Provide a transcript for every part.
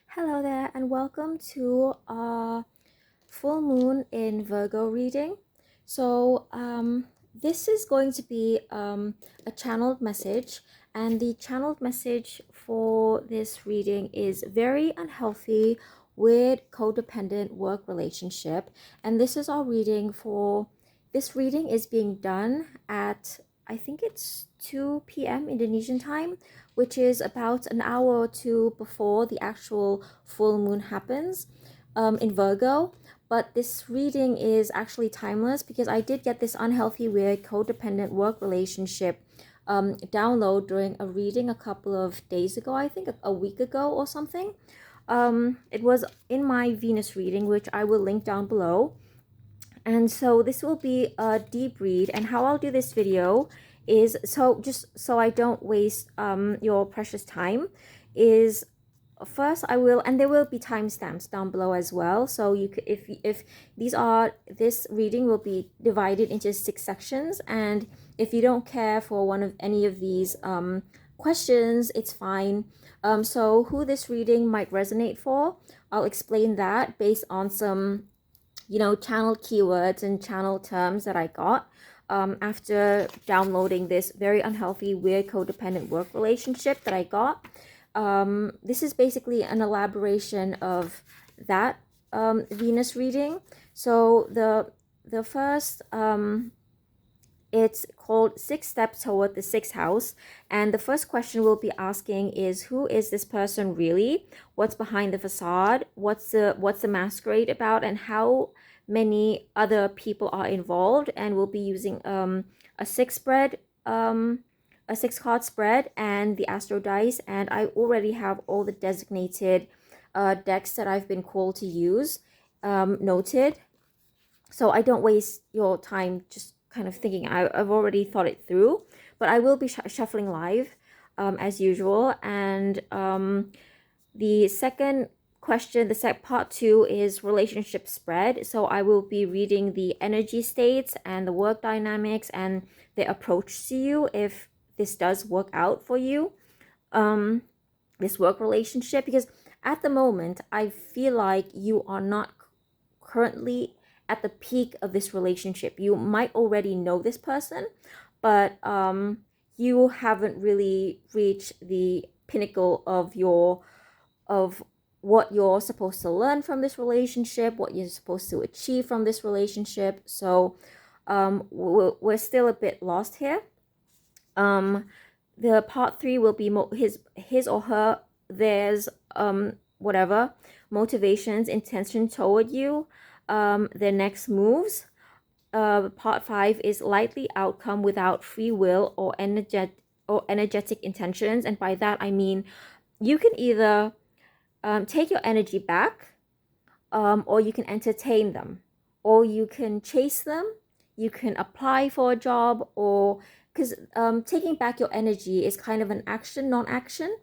Hello there, and welcome to our full moon in Virgo reading. So, this is going to be a channeled message, and the channeled message for this reading is very unhealthy with codependent work relationship. And this is our reading for this reading is being done at I think it's 2 p.m. Indonesian time, which is about an hour or two before the actual full moon happens in Virgo. But this reading is actually timeless because I did get this unhealthy, weird, codependent work relationship download during a reading a couple of days ago, I think a week ago or something. It was in my Venus reading, which I will link down below. And so this will be a deep read, and how I'll do this video is just so I don't waste your precious time is first I will, and there will be timestamps down below as well, so you could, if this reading will be divided into 6 sections, and if you don't care for any of these questions, it's fine. So who this reading might resonate for, I'll explain that based on some channel keywords and channel terms that I got after downloading this very unhealthy, weird, codependent work relationship that I got. This is basically an elaboration of that Venus reading. So the first it's called 6 Steps Toward the 6th House. And the first question we'll be asking is, who is this person really? What's behind the facade? What's the masquerade about? And how many other people are involved? And we'll be using a 6 spread, a 6 card spread and the Astro dice. And I already have all the designated decks that I've been called to use noted. So I don't waste your time just kind of thinking. I've already thought it through, but I will be shuffling live as usual. And the second question, part 2 is relationship spread. So I will be reading the energy states and the work dynamics and the approach to you if this does work out for you, this work relationship, because at the moment I feel like you are not currently at the peak of this relationship. You might already know this person, but you haven't really reached the pinnacle of what you're supposed to learn from this relationship, what you're supposed to achieve from this relationship. So we're still a bit lost here. The part 3 will be his or her, theirs, whatever motivations, intention toward you, their next moves. Part 5 is likely outcome without free will or energetic intentions, and by that I mean you can either take your energy back, or you can entertain them, or you can chase them, you can apply for a job, or because taking back your energy is kind of an action, non-action.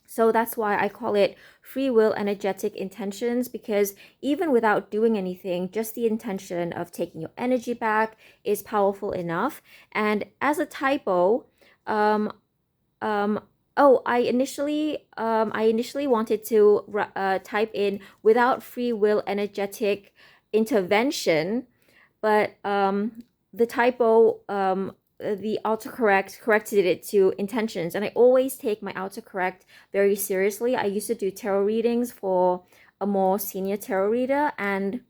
So that's why I call it free will energetic intentions, because even without doing anything, just the intention of taking your energy back is powerful enough. And as a typo, I initially wanted to type in without free will energetic intervention, but the typo, the autocorrect corrected it to intentions, and I always take my autocorrect very seriously. I used to do tarot readings for a more senior tarot reader, and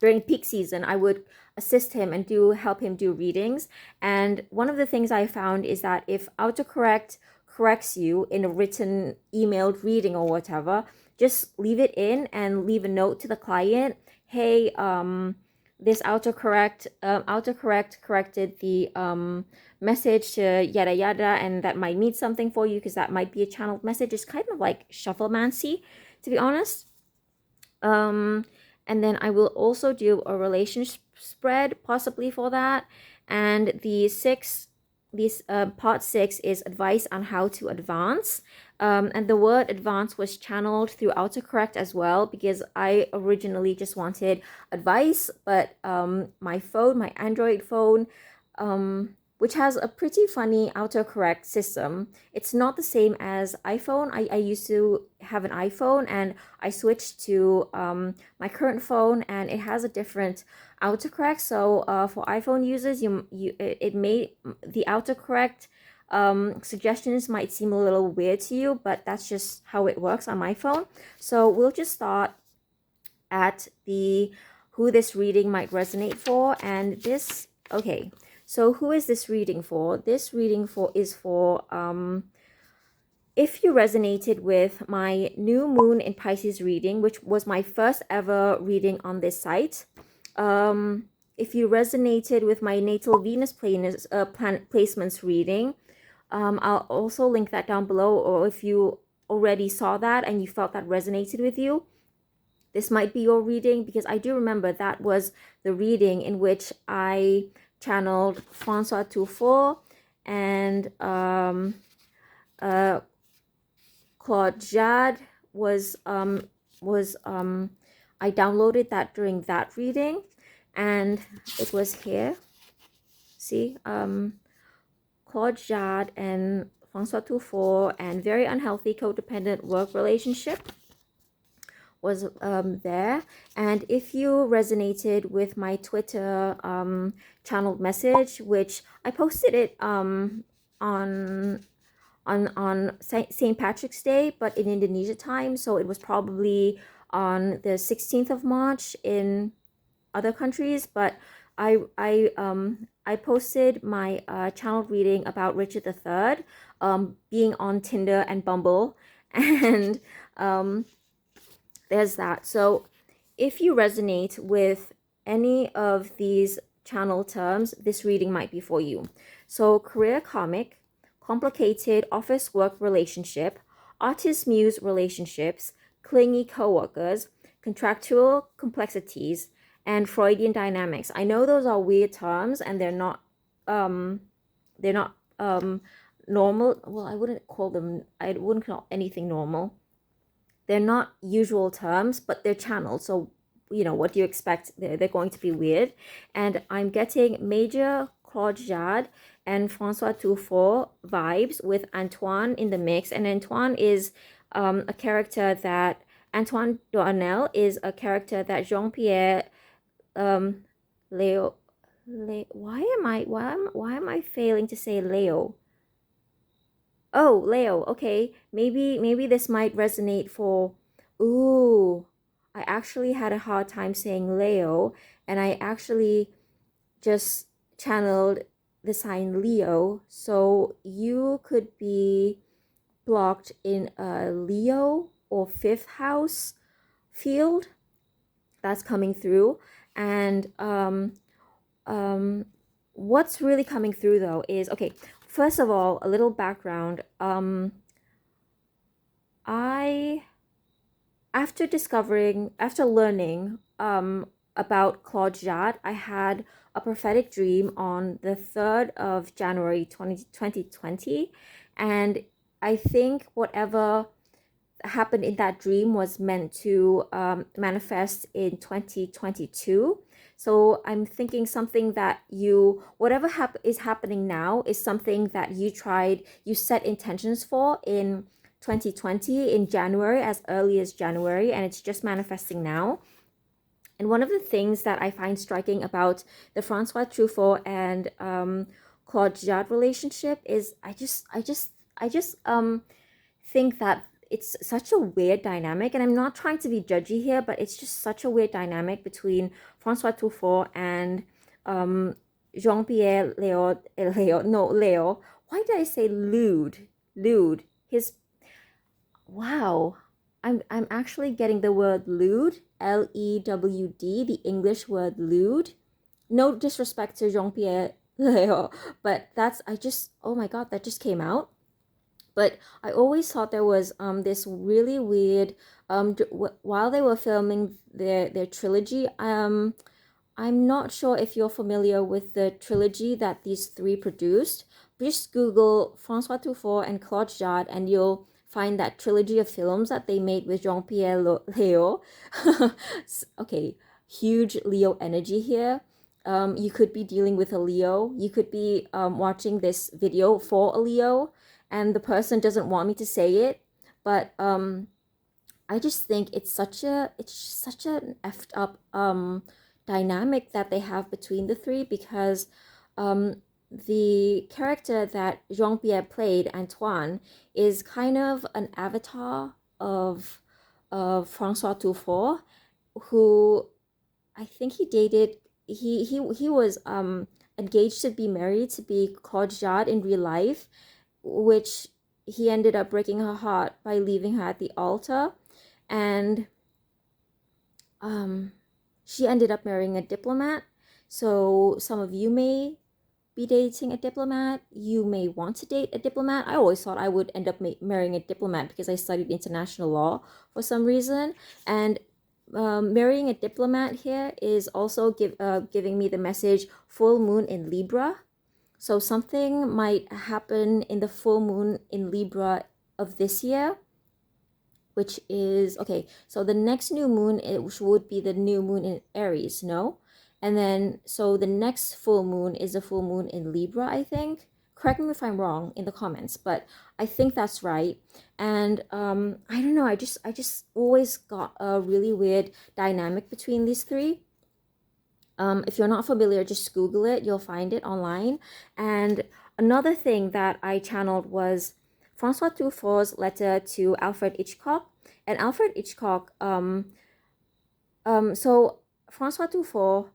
during peak season I would assist him and help him do readings. And one of the things I found is that if autocorrect corrects you in a written emailed reading or whatever, just leave it in and leave a note to the client. Hey, this autocorrect corrected the message to yada yada, and that might mean something for you because that might be a channeled message. It's kind of like shufflemancy, to be honest. And then I will also do a relationship spread possibly for that. And part 6 is advice on how to advance. And the word advance was channeled through autocorrect as well, because I originally just wanted advice, but my Android phone, which has a pretty funny autocorrect system. It's not the same as iPhone. I used to have an iPhone and I switched to my current phone, and it has a different autocorrect. So for iPhone users, it may the autocorrect suggestions might seem a little weird to you, but that's just how it works on my phone. So we'll just start at the who this reading might resonate for. And this, okay, so who is this reading for? This reading is for if you resonated with my new moon in Pisces reading, which was my first ever reading on this site. If you resonated with my natal Venus planet placements reading, I'll also link that down below. Or if you already saw that and you felt that resonated with you, this might be your reading, because I do remember that was the reading in which I channeled François Truffaut and Claude Jade was I downloaded that during that reading, and it was here. See, Claude Jade and François Truffaut and very unhealthy codependent work relationship was there. And if you resonated with my Twitter channeled message, which I posted it on St. Patrick's Day, but in Indonesia time, so it was probably on the 16th of March in other countries. But I posted my channeled reading about Richard III being on Tinder and Bumble, and there's that. So if you resonate with any of these channel terms, this reading might be for you. So career karmic, complicated office work relationship, artist-muse relationships, clingy coworkers, contractual complexities, and Freudian dynamics. I know those are weird terms and they're not normal. Well, I wouldn't call anything normal. They're not usual terms, but they're channeled. So, you know, what do you expect? They're going to be weird. And I'm getting major Claude Jade and François Truffaut vibes with Antoine in the mix. And Antoine is a character that Antoine Doinel is a character that Jean-Pierre Léaud. Why am I failing to say Léaud? Oh, Leo. Okay, maybe this might resonate for. Ooh, I actually had a hard time saying Leo, and I actually just channeled the sign Leo. So you could be blocked in a Leo or fifth house field. That's coming through, and what's really coming through though is, okay, first of all, a little background. After learning about Claude Jade, I had a prophetic dream on the 3rd of January 2020, and I think whatever happened in that dream was meant to manifest in 2022. So I'm thinking something that whatever is happening now is something that you set intentions for in 2020 in January, as early as January, and it's just manifesting now. And one of the things that I find striking about the François Truffaut and Claude Jade relationship is I just think that it's such a weird dynamic, and I'm not trying to be judgy here, but it's just such a weird dynamic between François Truffaut and Jean-Pierre Léaud. Why did I say lewd? Wow. I'm actually getting the word lewd, Lewd, the English word lewd. No disrespect to Jean-Pierre Léaud, but oh my God, that just came out. But I always thought there was this really weird while they were filming their trilogy. I'm not sure if you're familiar with the trilogy that these three produced. Just Google François Truffaut and Claude Jade, and you'll find that trilogy of films that they made with Jean-Pierre Léaud. Okay, huge Leo energy here. You could be dealing with a Leo. You could be watching this video for a Leo, and the person doesn't want me to say it, but I just think it's such an effed up dynamic that they have between the three, because the character that Jean-Pierre played, Antoine, is kind of an avatar of François Truffaut, who I think he dated. He was engaged to be married to be Claude Jade in real life, which he ended up breaking her heart by leaving her at the altar, and she ended up marrying a diplomat. So some of you may be dating a diplomat. You may want to date a diplomat. I always thought I would end up marrying a diplomat because I studied international law for some reason. And marrying a diplomat here is also giving me the message full moon in Libra. So something might happen in the full moon in Libra of this year, which is, okay, so the next new moon, which would be the new moon in Aries, no? And then, so the next full moon is a full moon in Libra, I think. Correct me if I'm wrong in the comments, but I think that's right. And I don't know, I just always got a really weird dynamic between these three. If you're not familiar, just Google it. You'll find it online. And another thing that I channeled was François Truffaut's letter to Alfred Hitchcock. And Alfred Hitchcock, so François Truffaut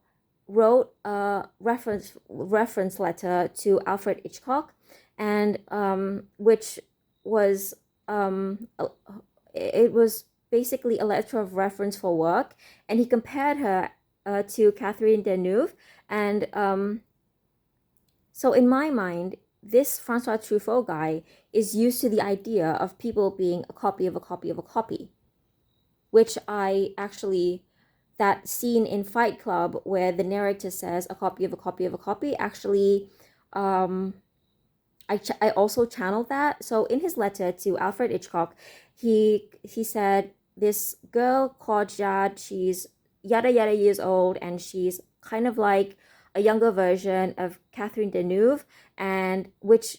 wrote a reference letter to Alfred Hitchcock, and which was it was basically a letter of reference for work, and he compared her to Catherine Deneuve, and so in my mind, this François Truffaut guy is used to the idea of people being a copy of a copy of a copy, which I actually, that scene in Fight Club where the narrator says a copy of a copy of a copy, actually, I also channeled that. So in his letter to Alfred Hitchcock, he said, this girl, Claude Jade, she's yada yada years old, and she's kind of like a younger version of Catherine Deneuve, and which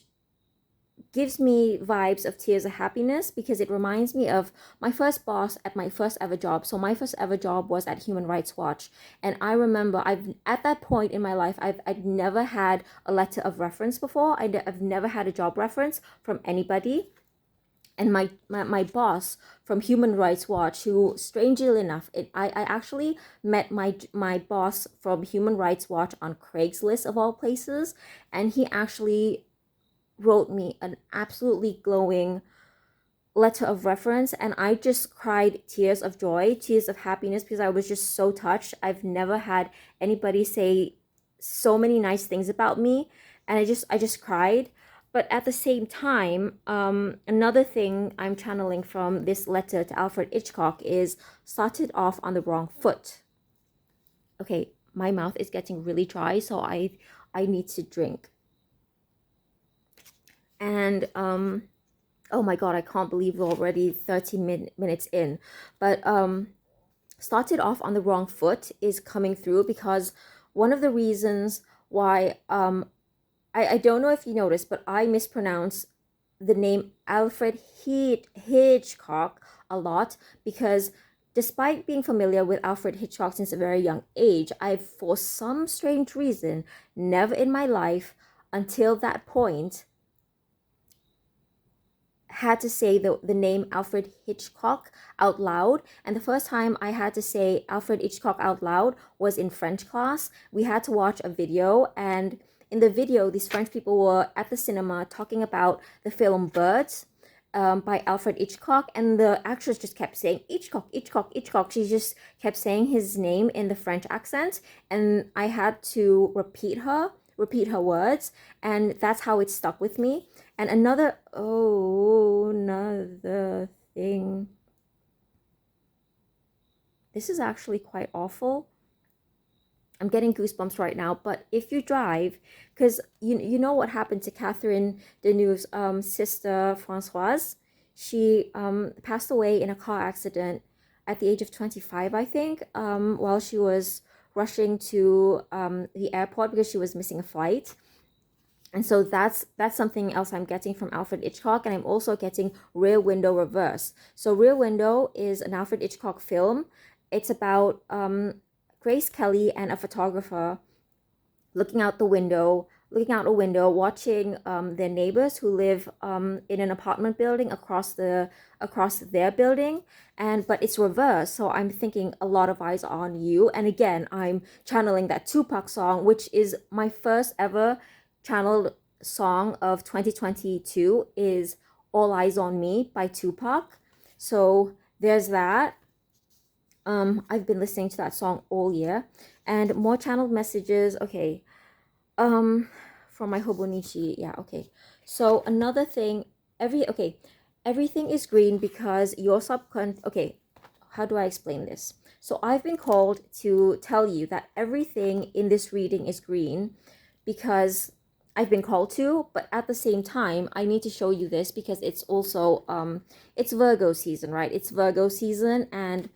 gives me vibes of Tears of Happiness, because it reminds me of my first boss at my first ever job. So my first ever job was at Human Rights Watch, and I remember at that point in my life, I'd never had a letter of reference before. I've never had a job reference from anybody. And my boss from Human Rights Watch, who strangely enough, I actually met my boss from Human Rights Watch on Craigslist of all places, and he actually wrote me an absolutely glowing letter of reference, and I just cried tears of joy, tears of happiness, because I was just so touched. I've never had anybody say so many nice things about me, and I just cried. But at the same time, another thing I'm channeling from this letter to Alfred Hitchcock is started off on the wrong foot. Okay, my mouth is getting really dry, so I need to drink. And oh my god, I can't believe we're already 30 minutes in. But started off on the wrong foot is coming through, because one of the reasons why I don't know if you noticed, but I mispronounce the name Alfred Hitchcock a lot, because despite being familiar with Alfred Hitchcock since a very young age, I've, for some strange reason, never in my life until that point had to say the name Alfred Hitchcock out loud. And the first time I had to say Alfred Hitchcock out loud was in French class. We had to watch a video, and in the video, these French people were at the cinema talking about the film Birds by Alfred Hitchcock, and the actress just kept saying Hitchcock, Hitchcock, Hitchcock. She just kept saying his name in the French accent, and I had to repeat her words, and that's how it stuck with me. And another thing. This is actually quite awful. I'm getting goosebumps right now. But if you drive, because you know what happened to Catherine Deneuve's sister Françoise, she passed away in a car accident at the age of 25, I think, while she was rushing to the airport because she was missing a flight. And so that's something else I'm getting from Alfred Hitchcock. And I'm also getting Rear Window Reverse. So Rear Window is an Alfred Hitchcock film. It's about Grace Kelly and a photographer looking out a window, watching their neighbors who live in an apartment building across their building. But it's reversed, so I'm thinking a lot of eyes are on you. And again, I'm channeling that Tupac song, which is my first ever channeled song of 2022, is All Eyes on Me by Tupac. So there's that. I've been listening to that song all year. And more channeled messages. Okay. From my Hobonichi. Yeah, okay. So another thing, everything is green because your okay, how do I explain this? So I've been called to tell you that everything in this reading is green because I've been called to, but at the same time, I need to show you this because it's also, it's Virgo season, right? It's Virgo season, and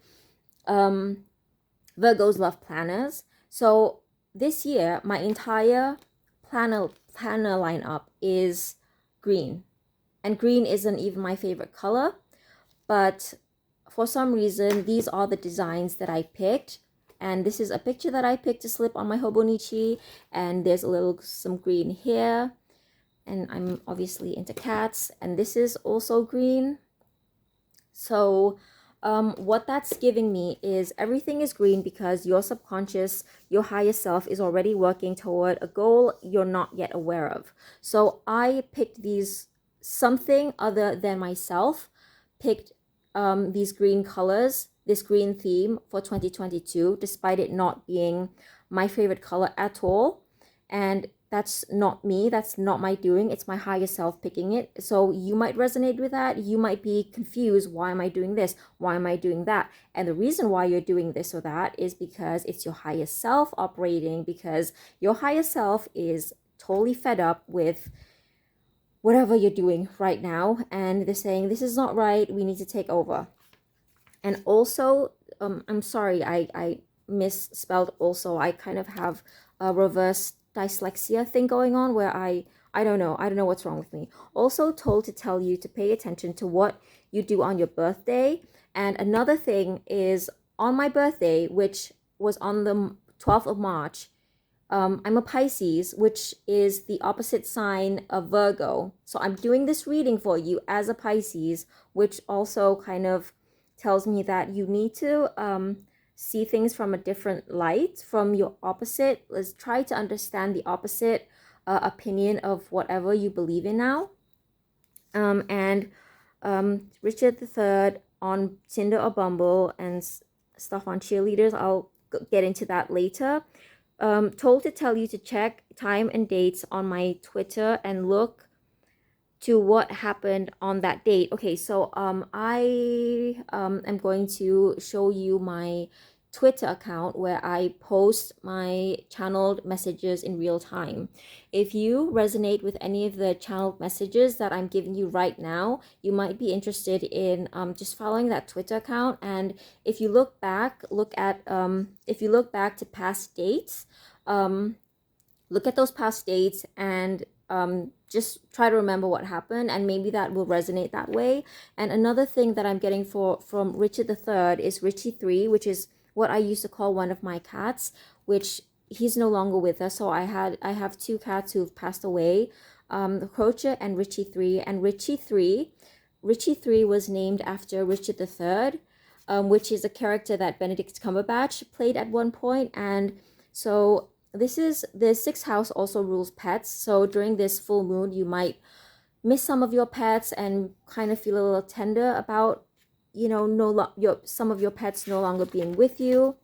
Virgos love planners. So this year, my entire planner lineup is green. And green isn't even my favorite color, but for some reason, these are the designs that I picked. And this is a picture that I picked to slip on my Hobonichi. And there's some green here. And I'm obviously into cats. And this is also green. So what that's giving me is everything is green because your subconscious, your higher self is already working toward a goal you're not yet aware of. So I picked these, something other than myself picked these green colors, this green theme for 2022, despite it not being my favorite color at all. And that's not me, that's not my doing, it's my higher self picking it. So you might resonate with that. You might be confused, why am I doing this, why am I doing that? And the reason why you're doing this or that is because it's your higher self operating, because your higher self is totally fed up with whatever you're doing right now, and they're saying this is not right, we need to take over. And also, I'm sorry, I misspelled also. I kind of have a reverse dyslexia thing going on where I don't know what's wrong with me. Also told to tell you to pay attention to what you do on your birthday. And another thing is, on my birthday, which was on the 12th of March, I'm a Pisces, which is the opposite sign of Virgo. So I'm doing this reading for you as a Pisces, which also kind of tells me that you need to see things from a different light from your opposite. Let's try to understand the opposite opinion of whatever you believe in now. And Richard III on Tinder or Bumble and stuff on cheerleaders, I'll get into that later. Told to tell you to check time and dates on my Twitter and look to what happened on that date. Okay, so I am going to show you my Twitter account where I post my channeled messages in real time. If you resonate with any of the channeled messages that I'm giving you right now, you might be interested in just following that Twitter account. And if you look back, if you look back to past dates, look at those past dates and just try to remember what happened, and maybe that will resonate that way. And another thing that I'm getting from Richard III is Richie 3, which is what I used to call one of my cats, which he's no longer with us. So I have two cats who've passed away, the Croce and Richie 3. And Richie 3 was named after Richard III, which is a character that Benedict Cumberbatch played at one point. And so this is the sixth house also rules pets. So during this full moon, you might miss some of your pets and kind of feel a little tender about, some of your pets no longer being with you.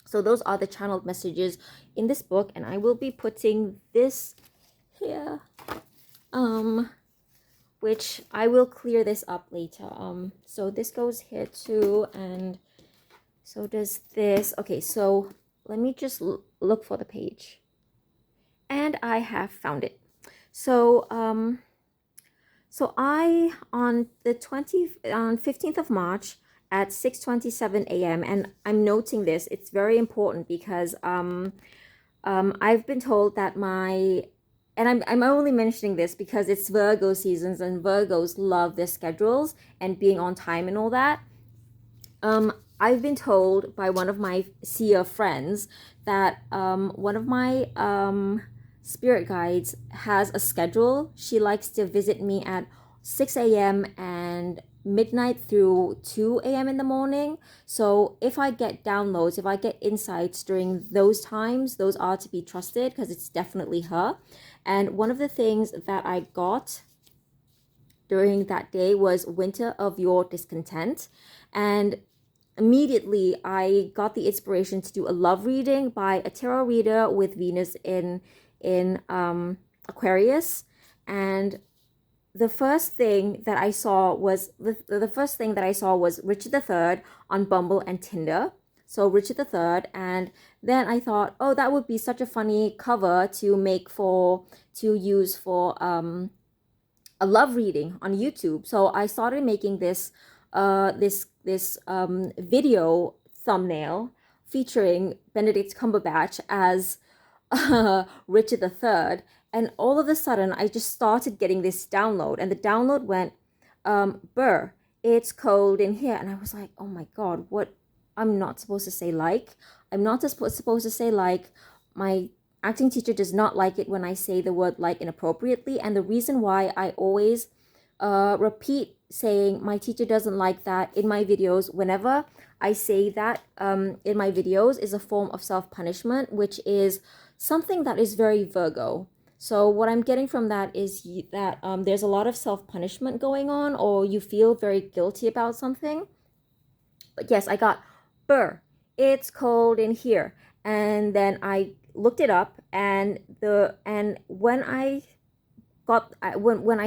So those are the channeled messages in this book, and I will be putting this here, which I will clear this up later. So this goes here too, and so does this. Okay, so let me just look for the page. And I have found it. So I on 15th of March at 6:27 a.m. And I'm noting this. It's very important because I've been told that I'm only mentioning this because it's Virgo seasons and Virgos love their schedules and being on time and all that. I've been told by one of my seer friends that one of my spirit guides has a schedule. She likes to visit me at 6 a.m. and midnight through 2 a.m. in the morning. So if I get downloads, if I get insights during those times, those are to be trusted because it's definitely her. And one of the things that I got during that day was Winter of Your Discontent. And immediately I got the inspiration to do a love reading by a tarot reader with Venus in Aquarius. And the first thing that I saw was Richard III on Bumble and Tinder. So Richard III, and then I thought, oh, that would be such a funny cover to use for a love reading on YouTube. So I started making this video thumbnail featuring Benedict Cumberbatch as Richard III, and all of a sudden I just started getting this download, and the download went, "Burr, it's cold in here," and I was like, "Oh my God, what? I'm not supposed to say like. I'm not supposed to say like. My acting teacher does not like it when I say the word like inappropriately, and the reason why I always repeat saying my teacher doesn't like that in my videos whenever I say that in my videos is a form of self-punishment, which is something that is very Virgo. So what I'm getting from that is that there's a lot of self-punishment going on, or you feel very guilty about something. But yes, I got Burr, it's cold in here. And then I looked it up, and when I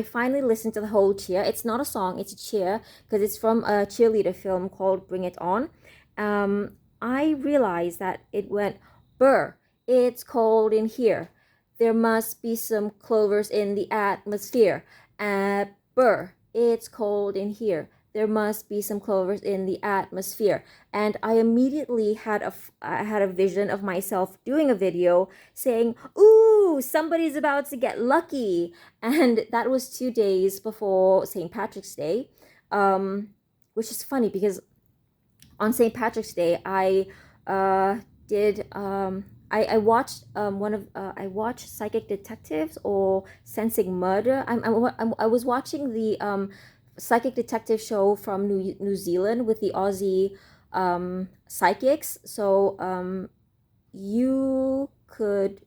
finally listened to the whole cheer, it's not a song, it's a cheer, because it's from a cheerleader film called Bring It On. I realized that it went, Burr, it's cold in here. There must be some clovers in the atmosphere. Burr, it's cold in here. There must be some clovers in the atmosphere. And I immediately had a vision of myself doing a video saying, ooh, somebody's about to get lucky. And that was 2 days before St. Patrick's Day, which is funny because on St. Patrick's Day, I watched Psychic Detectives or Sensing Murder. I was watching the Psychic Detective show from New Zealand with the Aussie psychics. So you could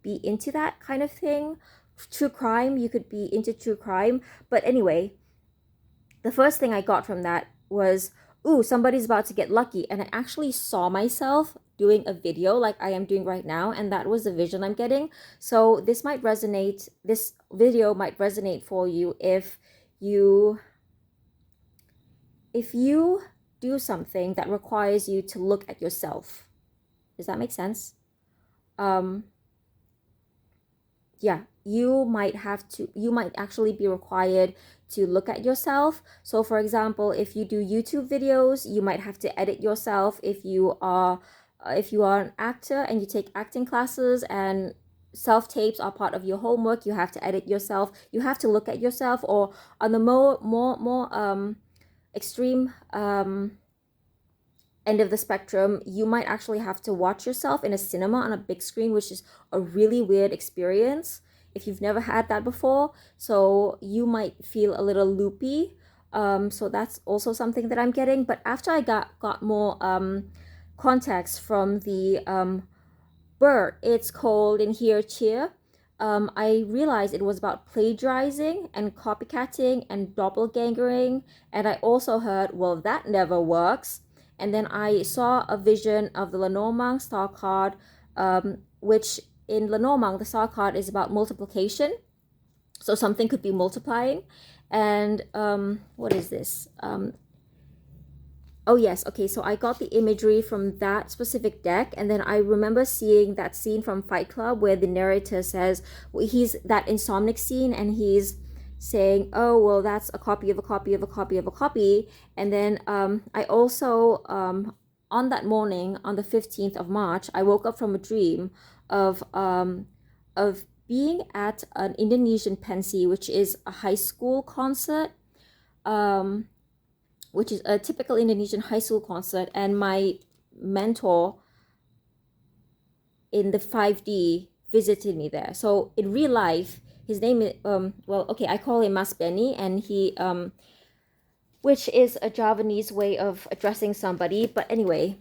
be into that kind of thing. True crime, you could be into true crime. But anyway, the first thing I got from that was, ooh, somebody's about to get lucky. And I actually saw myself doing a video like I am doing right now, and that was the vision I'm getting. So this video might resonate for you if you do something that requires you to look at yourself. Does that make sense? Yeah, you might actually be required to look at yourself. So for example, if you do YouTube videos, you might have to edit yourself. If you are an actor and you take acting classes and self-tapes are part of your homework, you have to edit yourself, you have to look at yourself. Or on the more extreme end of the spectrum, you might actually have to watch yourself in a cinema on a big screen, which is a really weird experience if you've never had that before. So you might feel a little loopy. So that's also something that I'm getting. But after I got more context from the Burr, it's cold in here cheer, I realized it was about plagiarizing and copycatting and doppelgangering. And I also heard, well, that never works. And then I saw a vision of the Lenormand star card, which in Lenormand, the star card is about multiplication. So something could be multiplying. And what is this? Oh yes, okay, so I got the imagery from that specific deck, and then I remember seeing that scene from Fight Club where the narrator says, he's that insomniac scene, and he's saying, oh, well, that's a copy of a copy of a copy of a copy. And then I also, on that morning, on the 15th of March, I woke up from a dream of being at an Indonesian pensi, which is a high school concert, which is a typical Indonesian high school concert. And my mentor in the 5D visited me there. So in real life, his name is, well, okay, I call him Mas Benny, and he, which is a Javanese way of addressing somebody. But anyway,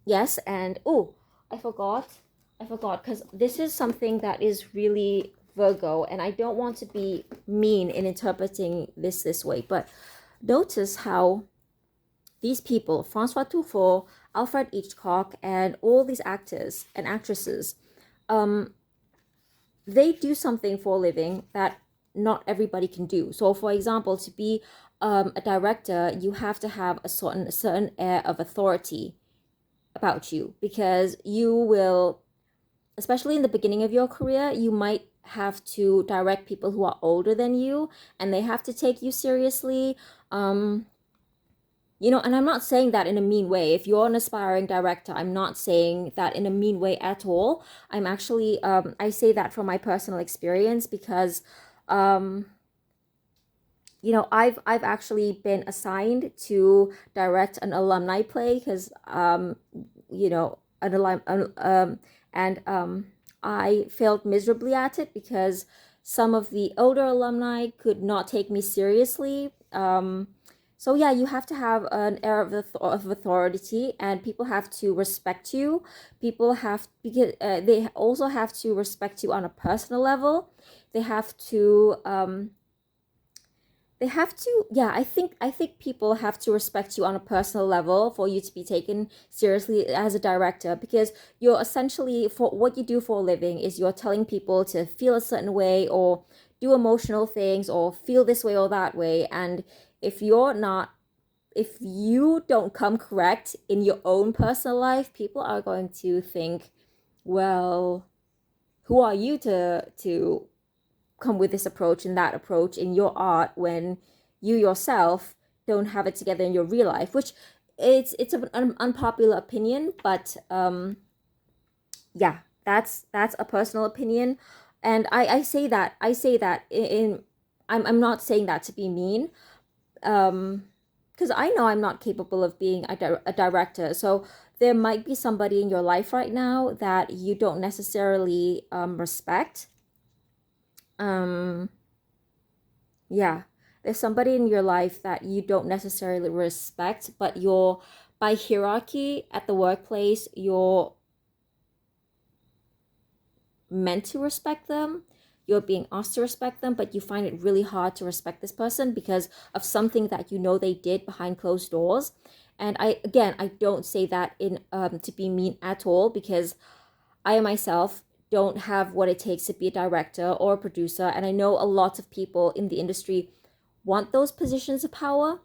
yes, and, oh, I forgot, because this is something that is really Virgo, and I don't want to be mean in interpreting this way, but notice how these people, François Truffaut, Alfred Hitchcock, and all these actors and actresses, they do something for a living that not everybody can do. So, for example, to be a director, you have to have a certain air of authority about you, because you will, especially in the beginning of your career, you might have to direct people who are older than you, and they have to take you seriously. You know, and I'm not saying that in a mean way. If you're an aspiring director, I'm not saying that in a mean way at all. I'm actually, I say that from my personal experience, because, you know, I've actually been assigned to direct an alumni play, because, you know, I failed miserably at it because some of the older alumni could not take me seriously. So yeah, you have to have an air of authority, and people have to respect you. People have, because they also have to respect you on a personal level. They have to yeah, I think people have to respect you on a personal level for you to be taken seriously as a director, because you're essentially, for what you do for a living is you're telling people to feel a certain way, or do emotional things, or feel this way or that way. And if you don't come correct in your own personal life, people are going to think, well, who are you to come with this approach and that approach in your art, when you yourself don't have it together in your real life? Which it's an unpopular opinion, but yeah, that's a personal opinion. And I say that in I'm not saying that to be mean, because I know I'm not capable of being a director. So there might be somebody in your life right now that you don't necessarily respect. Yeah, there's somebody in your life that you don't necessarily respect, but you're, by hierarchy at the workplace, you're meant to respect them. You're being asked to respect them, but you find it really hard to respect this person because of something that you know they did behind closed doors. And I don't say that in to be mean at all, because I myself don't have what it takes to be a director or a producer, and I know a lot of people in the industry want those positions of power,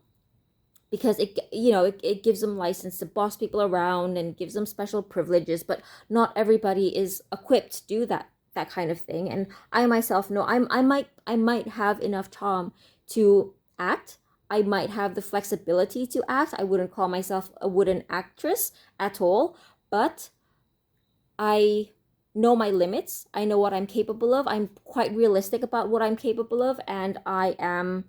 because it gives them license to boss people around and gives them special privileges, but not everybody is equipped to do that kind of thing. And I myself know I might have enough charm to act. I might have the flexibility to act. I wouldn't call myself a wooden actress at all, but I know my limits. I know what I'm capable of. I'm quite realistic about what I'm capable of, and I am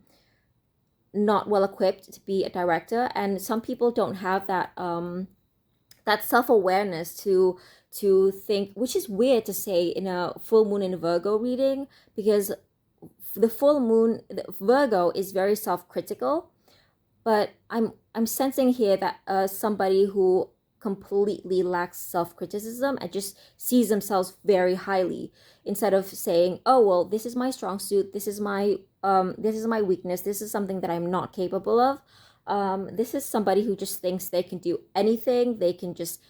not well equipped to be a director. And some people don't have that that self-awareness to think, which is weird to say in a full moon in a Virgo reading, because the full moon, Virgo, is very self-critical. But I'm sensing here that somebody who completely lacks self-criticism and just sees themselves very highly, instead of saying, oh, well, this is my strong suit, this is my weakness, this is something that I'm not capable of. This is somebody who just thinks they can do anything. They can just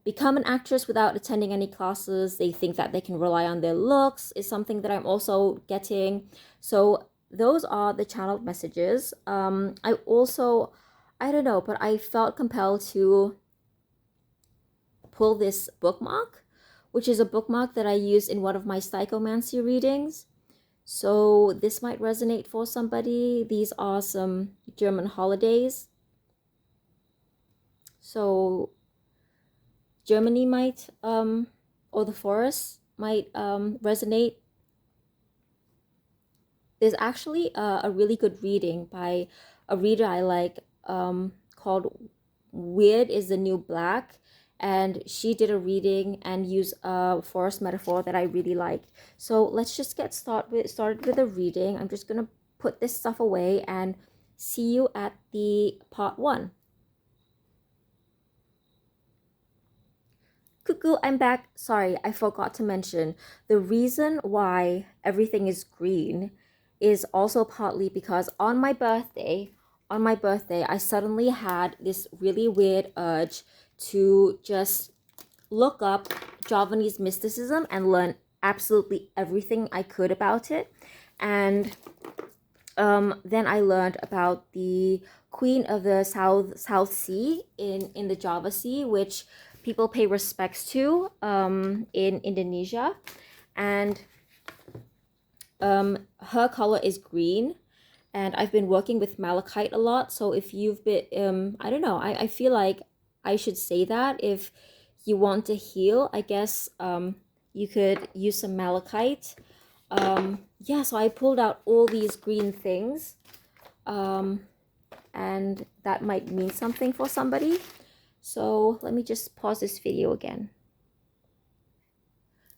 become an actress without attending any classes. They think that they can rely on their looks, is something that I'm also getting. So those are the channeled messages. I also, I don't know, but I felt compelled to pull this bookmark, which is a bookmark that I used in one of my psychomancy readings. So this might resonate for somebody. These are some German holidays. So Germany might, or the forest might resonate. There's actually a really good reading by a reader I like, called Weird is the New Black. And she did a reading and used a forest metaphor that I really liked. So let's just get started with a reading. I'm just going to put this stuff away and see you at the part 1. Cuckoo, I'm back. Sorry, I forgot to mention the reason why everything is green is also partly because on my birthday, I suddenly had this really weird urge to just look up Javanese mysticism and learn absolutely everything I could about it. And then I learned about the Queen of the South Sea in the Java Sea, which people pay respects to in Indonesia. And her color is green. And I've been working with malachite a lot. So if you've been, I don't know, I feel like I should say that if you want to heal, I guess you could use some malachite. Yeah, so I pulled out all these green things. And that might mean something for somebody. So let me just pause this video again.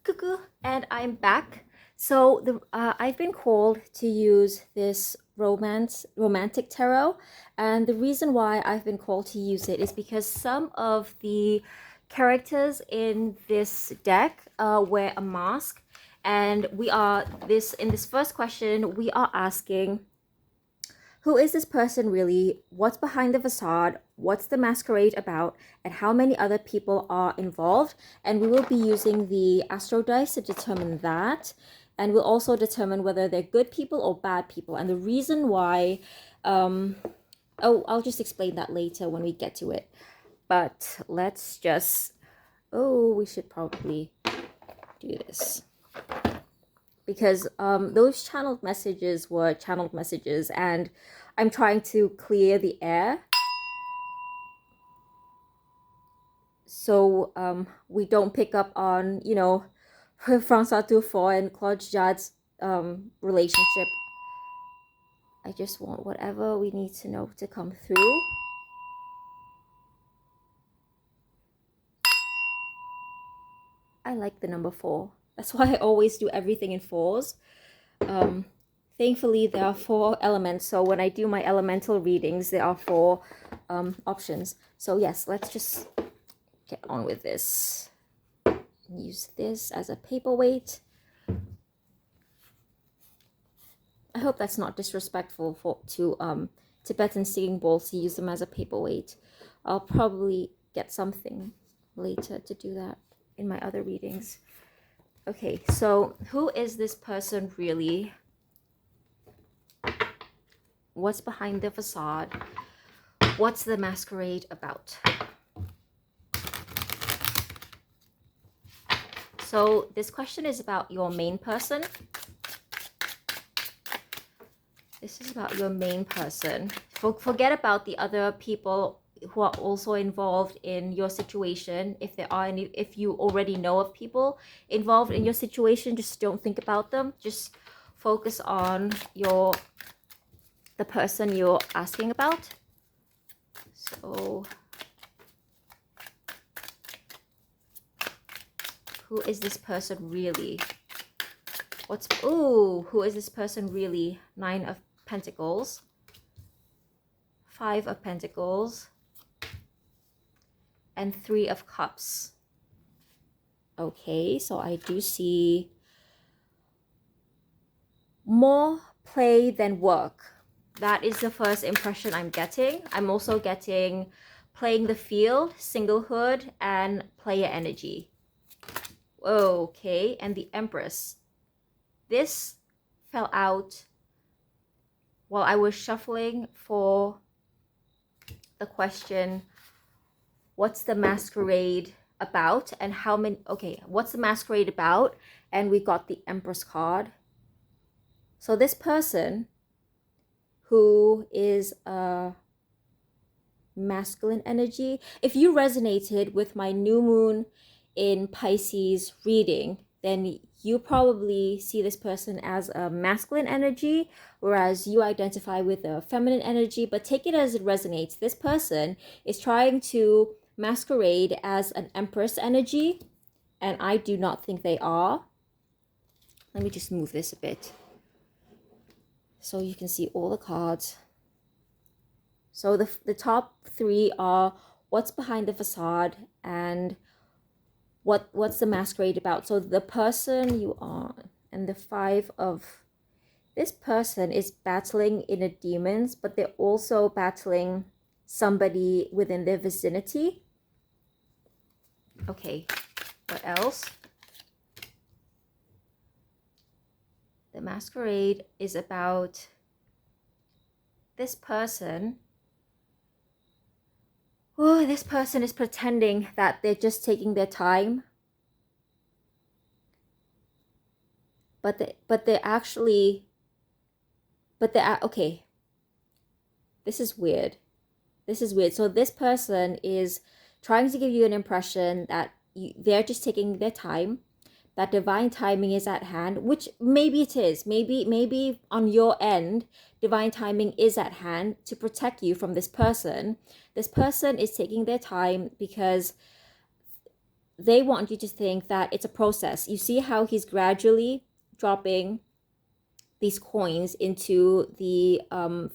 Cuckoo, and I'm back. So I've been called to use this romantic tarot, and the reason why I've been called to use it is because some of the characters in this deck wear a mask, and in this first question we are asking, who is this person really? What's behind the facade? What's the masquerade about? And how many other people are involved? And we will be using the astro dice to determine that. And we'll also determine whether they're good people or bad people. And the reason why, I'll just explain that later when we get to it. But let's just, we should probably do this. Because those channeled messages were channeled messages, and I'm trying to clear the air so we don't pick up on, you know, François Truffaut and Claude Jade's relationship. I just want whatever we need to know to come through. I like the number 4. That's why I always do everything in 4s. Thankfully, there are 4 elements. So when I do my elemental readings, there are 4 options. So yes, let's just get on with this. Use this as a paperweight. I hope that's not disrespectful to Tibetan singing bowls to use them as a paperweight. I'll probably get something later to do that in my other readings. Okay, so who is this person really? What's behind the facade? What's the masquerade about? So this question is about your main person. This is about your main person. Forget about the other people who are also involved in your situation. If there are any, if you already know of people involved in your situation, just don't think about them. Just focus on the person you're asking about. So who is this person really? Who is this person really? 9 of Pentacles, 5 of Pentacles, and 3 of Cups. Okay, so I do see more play than work. That is the first impression I'm getting. I'm also getting playing the field, singlehood, and player energy. Okay, and the Empress. This fell out while I was shuffling for the question, what's the masquerade about? And how many, okay, what's the masquerade about? And we got the Empress card. So this person who is a masculine energy, if you resonated with my new moon in Pisces reading, then you probably see this person as a masculine energy, whereas you identify with a feminine energy. But take it as it resonates. This person is trying to masquerade as an empress energy, and I do not think they are. Let me just move this a bit so you can see all the cards. So the top three are what's behind the facade and what's the masquerade about. So the person you are, and the five of, this person is battling inner demons, but they're also battling somebody within their vicinity. Okay, what else? The masquerade is about this person. Oh, this person is pretending that they're just taking their time. But they're actually, okay. This is weird. This is weird. So this person is trying to give you an impression that they're just taking their time, that divine timing is at hand, which maybe it is. Maybe on your end, divine timing is at hand to protect you from this person. This person is taking their time because they want you to think that it's a process. You see how he's gradually dropping these coins into the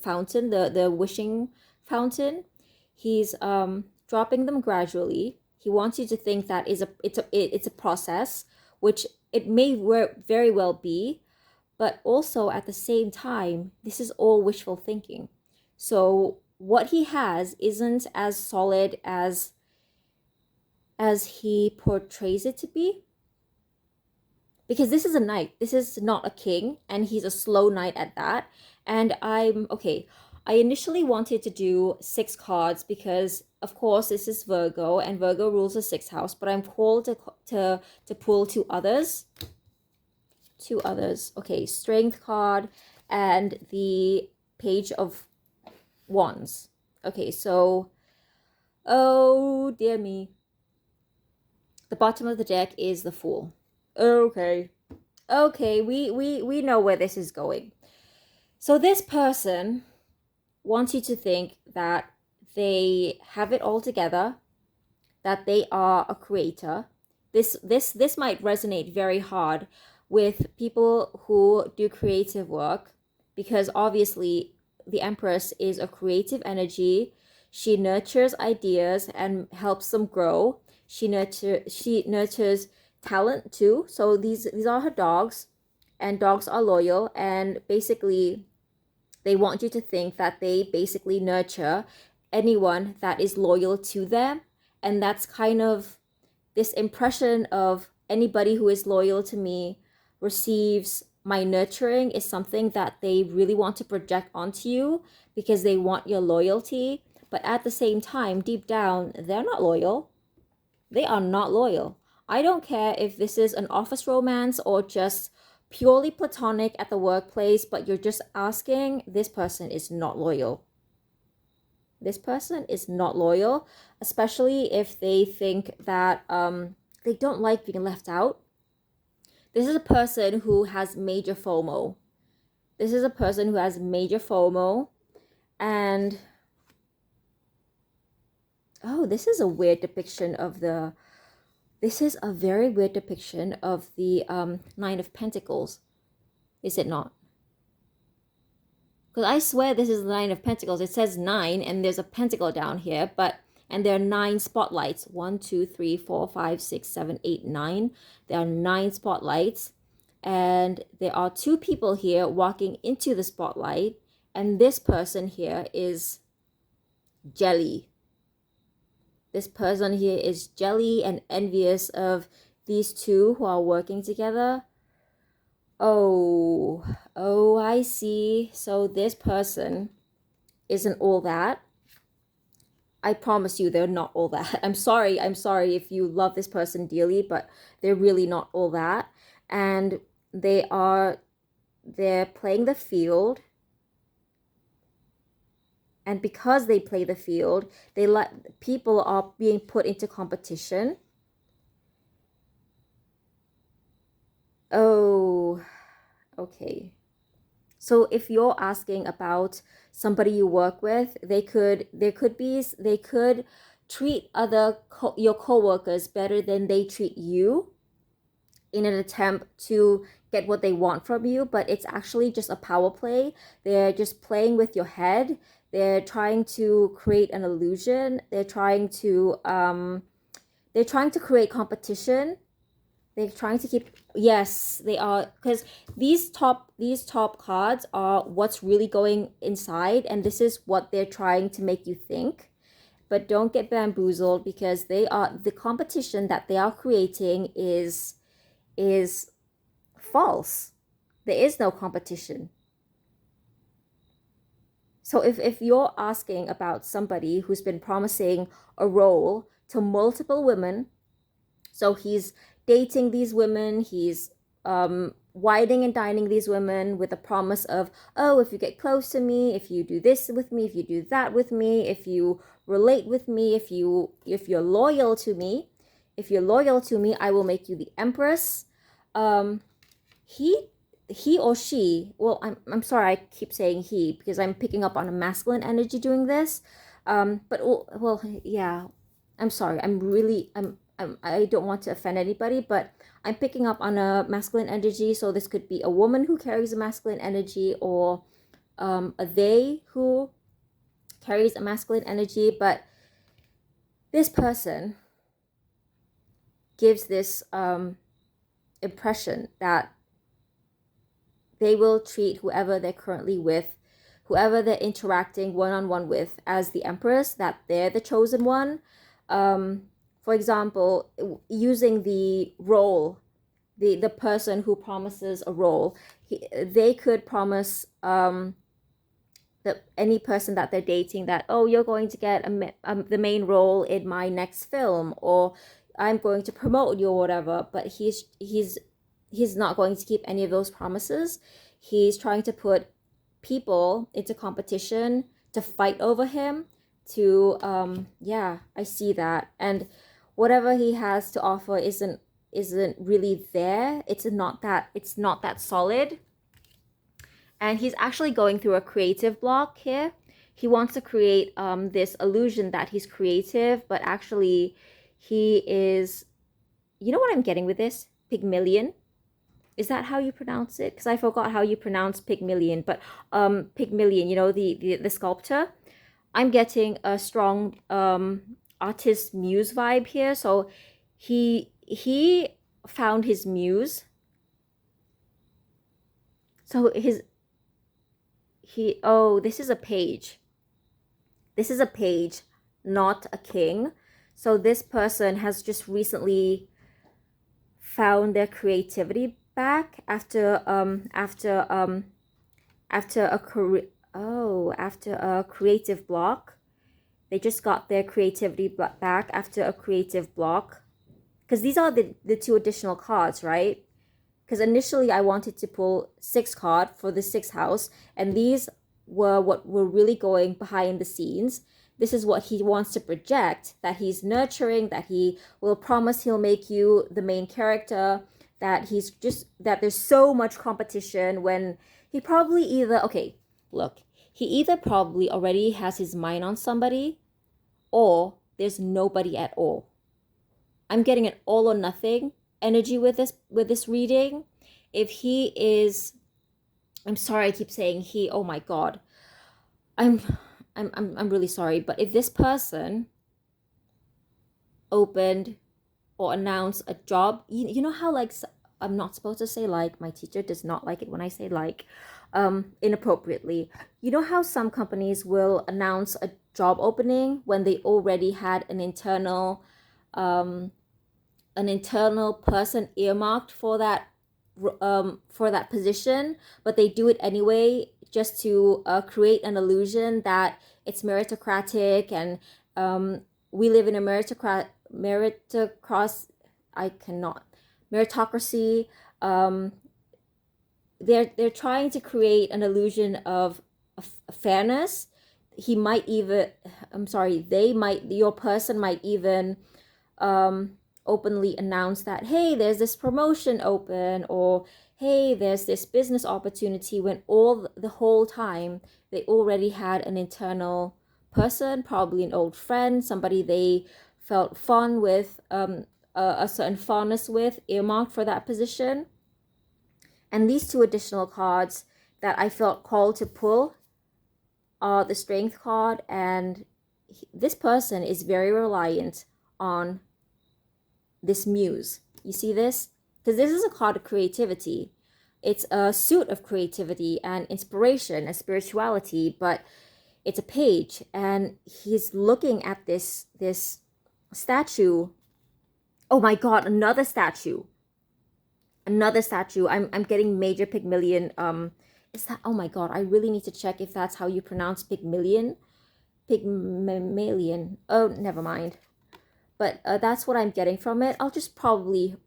fountain, the wishing fountain. He's dropping them gradually. He wants you to think that it's a process, which it may very well be, but also at the same time, this is all wishful thinking. So what he has isn't as solid as he portrays it to be. Because this is a knight. This is not a king, and he's a slow knight at that. And okay. I initially wanted to do 6 cards because, of course, this is Virgo, and Virgo rules the 6th house. But I'm called to pull 2 others. 2 others. Okay, Strength card and the Page of Wands. Okay, so, oh dear me. The bottom of the deck is the Fool. Okay, we know where this is going. So this person wants you to think that they have it all together, that they are a creator. This might resonate very hard with people who do creative work, because obviously the Empress is a creative energy. She nurtures ideas and helps them grow. She nurtures talent too. So these are her dogs, and dogs are loyal, and basically they want you to think that they basically nurture anyone that is loyal to them. And that's kind of this impression of anybody who is loyal to me receives my nurturing is something that they really want to project onto you because they want your loyalty. But at the same time, deep down, they're not loyal. They are not loyal. I don't care if this is an office romance or just purely platonic at the workplace, but you're just asking, this person is not loyal. This person is not loyal, especially if they think that they don't like being left out. This is a person who has major FOMO. This is a person who has major FOMO. And oh, this is a weird depiction of the... This is a very weird depiction of the Nine of Pentacles. Is it not? Because I swear this is the Nine of Pentacles. It says 9 and there's a pentacle down here, and there are 9 spotlights. 1, 2, 3, 4, 5, 6, 7, 8, 9. There are 9 spotlights. And there are 2 people here walking into the spotlight. And this person here is jelly. This person here is jelly and envious of these 2 who are working together. Oh, I see. So this person isn't all that. I promise you they're not all that. I'm sorry if you love this person dearly, but they're really not all that. And they are they're playing the field, and because they play the field, they let people are being put into competition. Oh, okay. So if you're asking about somebody you work with, they could treat your coworkers better than they treat you in an attempt to get what they want from you, but it's actually just a power play. They're just playing with your head. They're trying to create an illusion. They're trying to create competition. They're trying to keep, yes, they are, because these top cards are what's really going inside, and this is what they're trying to make you think. But don't get bamboozled, because the competition that they are creating is false. There is no competition. So if you're asking about somebody who's been promising a role to multiple women, so he's dating these women, he's whining and dining these women with a promise of, oh, if you get close to me, if you do this with me, if you do that with me, if you relate with me, if you're loyal to me, I will make you the empress. He or she, well, I'm sorry, I keep saying he because I'm picking up on a masculine energy doing this. But well, yeah, I'm sorry. I don't want to offend anybody, but I'm picking up on a masculine energy. So this could be a woman who carries a masculine energy, or a they who carries a masculine energy. But this person gives this impression that they will treat whoever they're currently with, whoever they're interacting one-on-one with, as the empress, that they're the chosen one. For example, using the role, the person who promises a role, they could promise any person that they're dating that, oh, you're going to get the main role in my next film, or I'm going to promote you or whatever. But he's not going to keep any of those promises. He's trying to put people into competition to fight over him, to yeah, I see that. And whatever he has to offer isn't really there. It's not that solid. And he's actually going through a creative block here. He wants to create this illusion that he's creative, but actually he is, you know what I'm getting with this? Pygmalion. Is that how you pronounce it? Because I forgot how you pronounce Pygmalion, but Pygmalion, you know, the sculptor. I'm getting a strong artist-muse vibe here. So he found his muse. So this is a page. This is a page, not a king. So this person has just recently found their creativity back after a creative block. They just got their creativity back after a creative block. Because these are the two additional cards, right? Because initially I wanted to pull 6 card for the 6th house, and these were what were really going behind the scenes. This is what he wants to project, that he's nurturing, that he will promise he'll make you the main character, that there's so much competition, when he probably he either probably already has his mind on somebody, or there's nobody at all. I'm getting an all or nothing energy with this reading. If he is, I'm sorry, I keep saying he, oh my god. I'm really sorry, but if this person opened or announced a job, you know how, like, I'm not supposed to say like, my teacher does not like it when I say like inappropriately. You know how some companies will announce a job opening when they already had an internal person earmarked for that position, but they do it anyway just to create an illusion that it's meritocratic, and we live in a meritocracy. they're trying to create an illusion of fairness. He might even, I'm sorry, your person might even openly announce that, hey, there's this promotion open, or hey, there's this business opportunity, when the whole time they already had an internal person, probably an old friend, somebody they felt fond with, a certain fondness with, earmarked for that position. And these two additional cards that I felt called to pull are the Strength card, and this person is very reliant on this muse. You see this? Because this is a card of creativity. It's a suit of creativity and inspiration and spirituality, but it's a page, and he's looking at this statue. Oh my god, another statue. I'm getting major Pygmalion. Is that, oh my god, I really need to check if that's how you pronounce Pygmalion. Oh, never mind. But that's what I'm getting from it. I'll just probably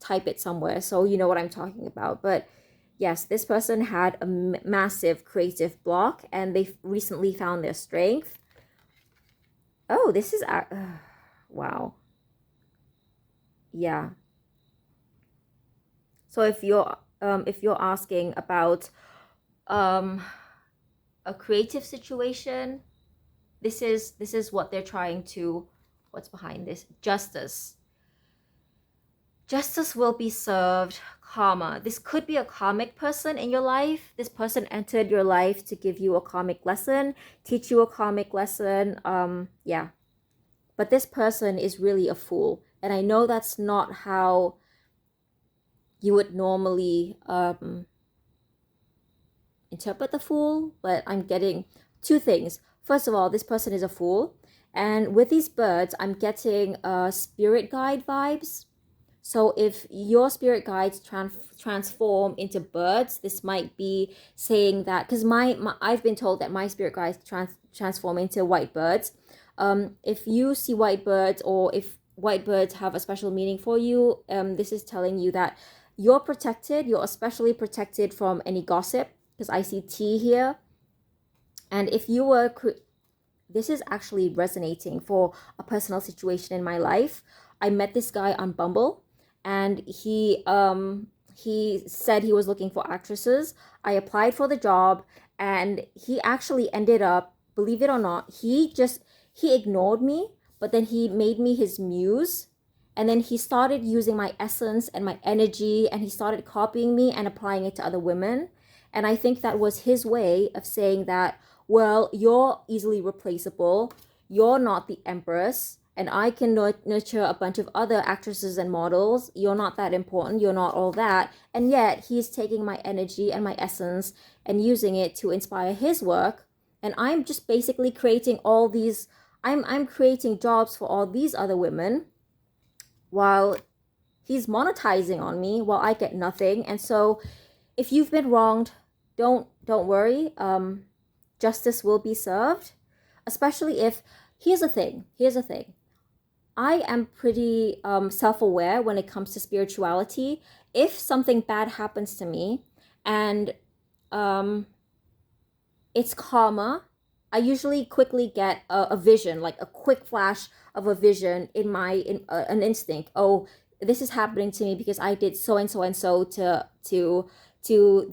type it somewhere so you know what I'm talking about. But yes, this person had a massive creative block, and they recently found their strength. Oh, this is wow. Yeah. So if you're asking about a creative situation, this is what they're trying to, what's behind this? Justice. Justice will be served. Karma. This could be a karmic person in your life. This person entered your life to give you a karmic lesson, teach you a karmic lesson. Yeah. But this person is really a fool. And I know that's not how you would normally interpret the fool, but I'm getting two things. First of all, this person is a fool. And with these birds, I'm getting spirit guide vibes. So if your spirit guides transform into birds, this might be saying that, because I've been told that my spirit guides transform into white birds. If you see white birds, or if white birds have a special meaning for you, this is telling you that you're protected. You're especially protected from any gossip, because I see tea here. And if you were, this is actually resonating for a personal situation in my life. I met this guy on Bumble, and he said he was looking for actresses. I applied for the job, and he actually ended up, believe it or not, he ignored me, but then he made me his muse. And then he started using my essence and my energy, and he started copying me and applying it to other women. And I think that was his way of saying that, well, you're easily replaceable, you're not the empress, and I can nurture a bunch of other actresses and models. You're not that important, you're not all that. And yet he's taking my energy and my essence and using it to inspire his work. And I'm just basically creating all these, I'm creating jobs for all these other women, while he's monetizing on me, while I get nothing. And so if you've been wronged, don't worry. Justice will be served, especially if, here's the thing. I am pretty self-aware when it comes to spirituality. If something bad happens to me and it's karma, I usually quickly get a vision, like a quick flash of a vision in an instinct. Oh, this is happening to me because I did so and so and so to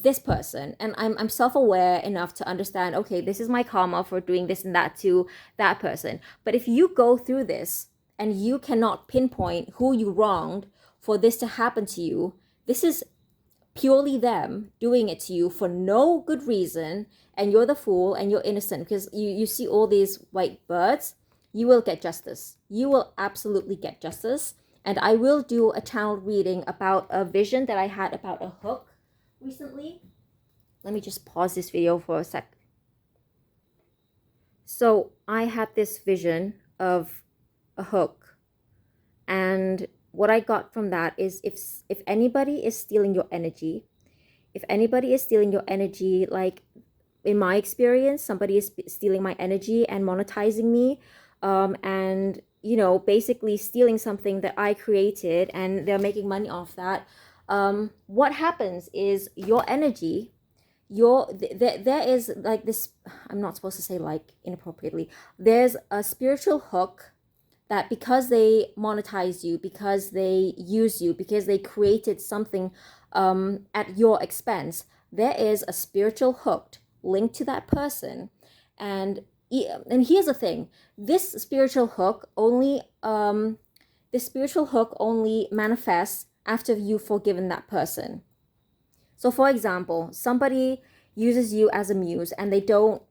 this person. And I'm self-aware enough to understand, okay, this is my karma for doing this and that to that person. But if you go through this and you cannot pinpoint who you wronged for this to happen to you, this is purely them doing it to you for no good reason, and you're the fool and you're innocent because you see all these white birds. You will get justice. You will absolutely get justice. And I will do a channeled reading about a vision that I had about a hook recently. Let me just pause this video for a sec. So I had this vision of a hook, and what I got from that is, if anybody is stealing your energy, like in my experience, somebody is stealing my energy and monetizing me, and basically stealing something that I created, and they're making money off that. what happens is your energy, there is like this, I'm not supposed to say like inappropriately, there's a spiritual hook that because they monetize you, because they use you, because they created something at your expense, there is a spiritual hook linked to that person. And here's the thing, this spiritual hook only manifests after you've forgiven that person. So for example, somebody uses you as a muse and they don't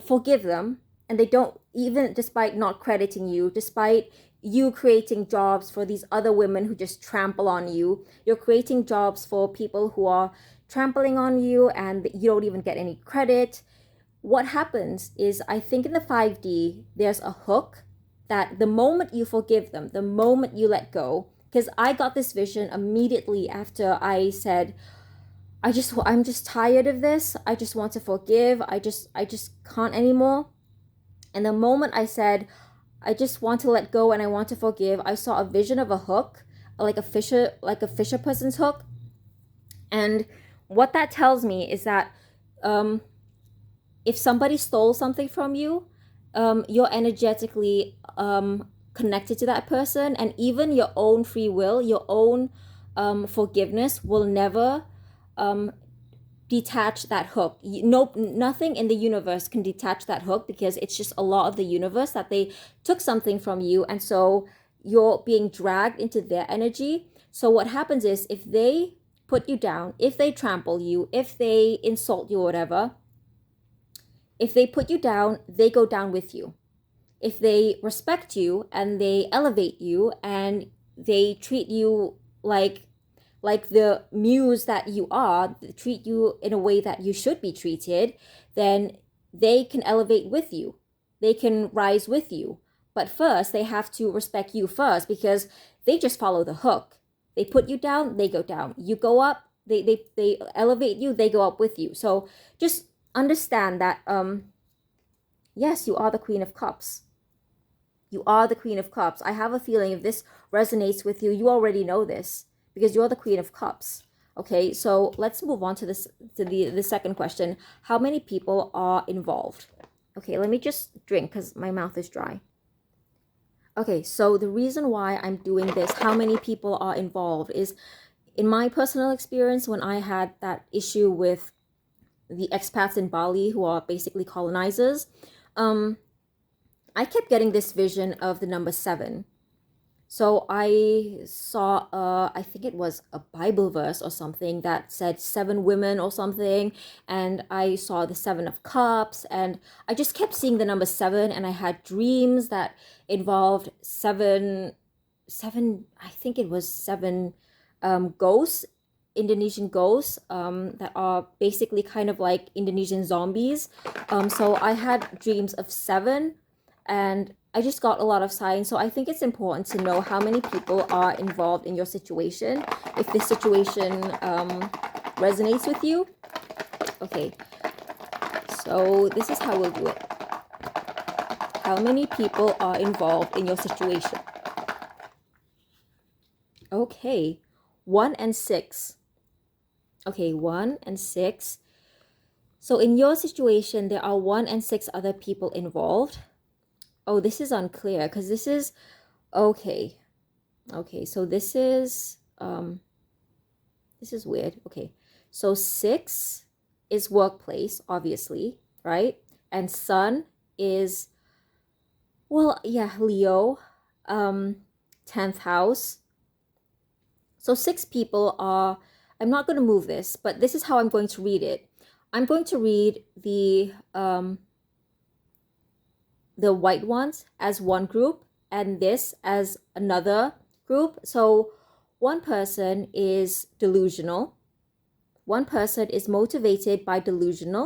forgive them, and they don't, even despite not crediting you, despite you creating jobs for these other women who just trample on you, you're creating jobs for people who are trampling on you and you don't even get any credit. What happens is, I think in the 5D, there's a hook that the moment you forgive them, the moment you let go, because I got this vision immediately after I said, I'm just tired of this. I just want to forgive. I just can't anymore. And the moment I said, I just want to let go and I want to forgive, I saw a vision of a hook, like a fisher person's hook. And what that tells me is that if somebody stole something from you, you're energetically connected to that person, and even your own free will, your own forgiveness will never detach that hook. Nothing in the universe can detach that hook, because it's just a law of the universe that they took something from you, and so you're being dragged into their energy. So what happens is, if they put you down, if they trample you, if they insult you or whatever, if they put you down, they go down with you. If they respect you and they elevate you and they treat you like the muse that you are, treat you in a way that you should be treated, then they can elevate with you. They can rise with you. But first, they have to respect you first, because they just follow the hook. They put you down, they go down. You go up, they elevate you, they go up with you. So just understand that, yes, you are the Queen of Cups. You are the Queen of Cups. I have a feeling if this resonates with you, you already know this, because you're the Queen of Cups. Okay, so let's move on to the second question. How many people are involved? Okay, let me just drink because my mouth is dry. Okay, so the reason why I'm doing this, how many people are involved, is in my personal experience, when I had that issue with the expats in Bali who are basically colonizers, I kept getting this vision of the number 7. So I saw, I think it was a Bible verse or something that said 7 women or something. And I saw the 7 of Cups, and I just kept seeing the number 7. And I had dreams that involved seven, I think it was 7 ghosts, Indonesian ghosts, that are basically kind of like Indonesian zombies. So I had dreams of 7, and I just got a lot of signs. So I think it's important to know how many people are involved in your situation, if this situation resonates with you. Okay, so this is how we'll do it. How many people are involved in your situation? Okay, 1 and 6. Okay, 1 and 6. So in your situation, there are 1 and 6 other people involved. Oh, this is unclear, because this is, okay, so this is weird. Okay, so 6 is workplace, obviously, right? And Sun is, well, yeah, Leo, 10th house. So 6 people are, I'm not going to move this, but this is how I'm going to read it. I'm going to read the white ones as one group and this as another group. So one person is delusional. One person is motivated by delusion,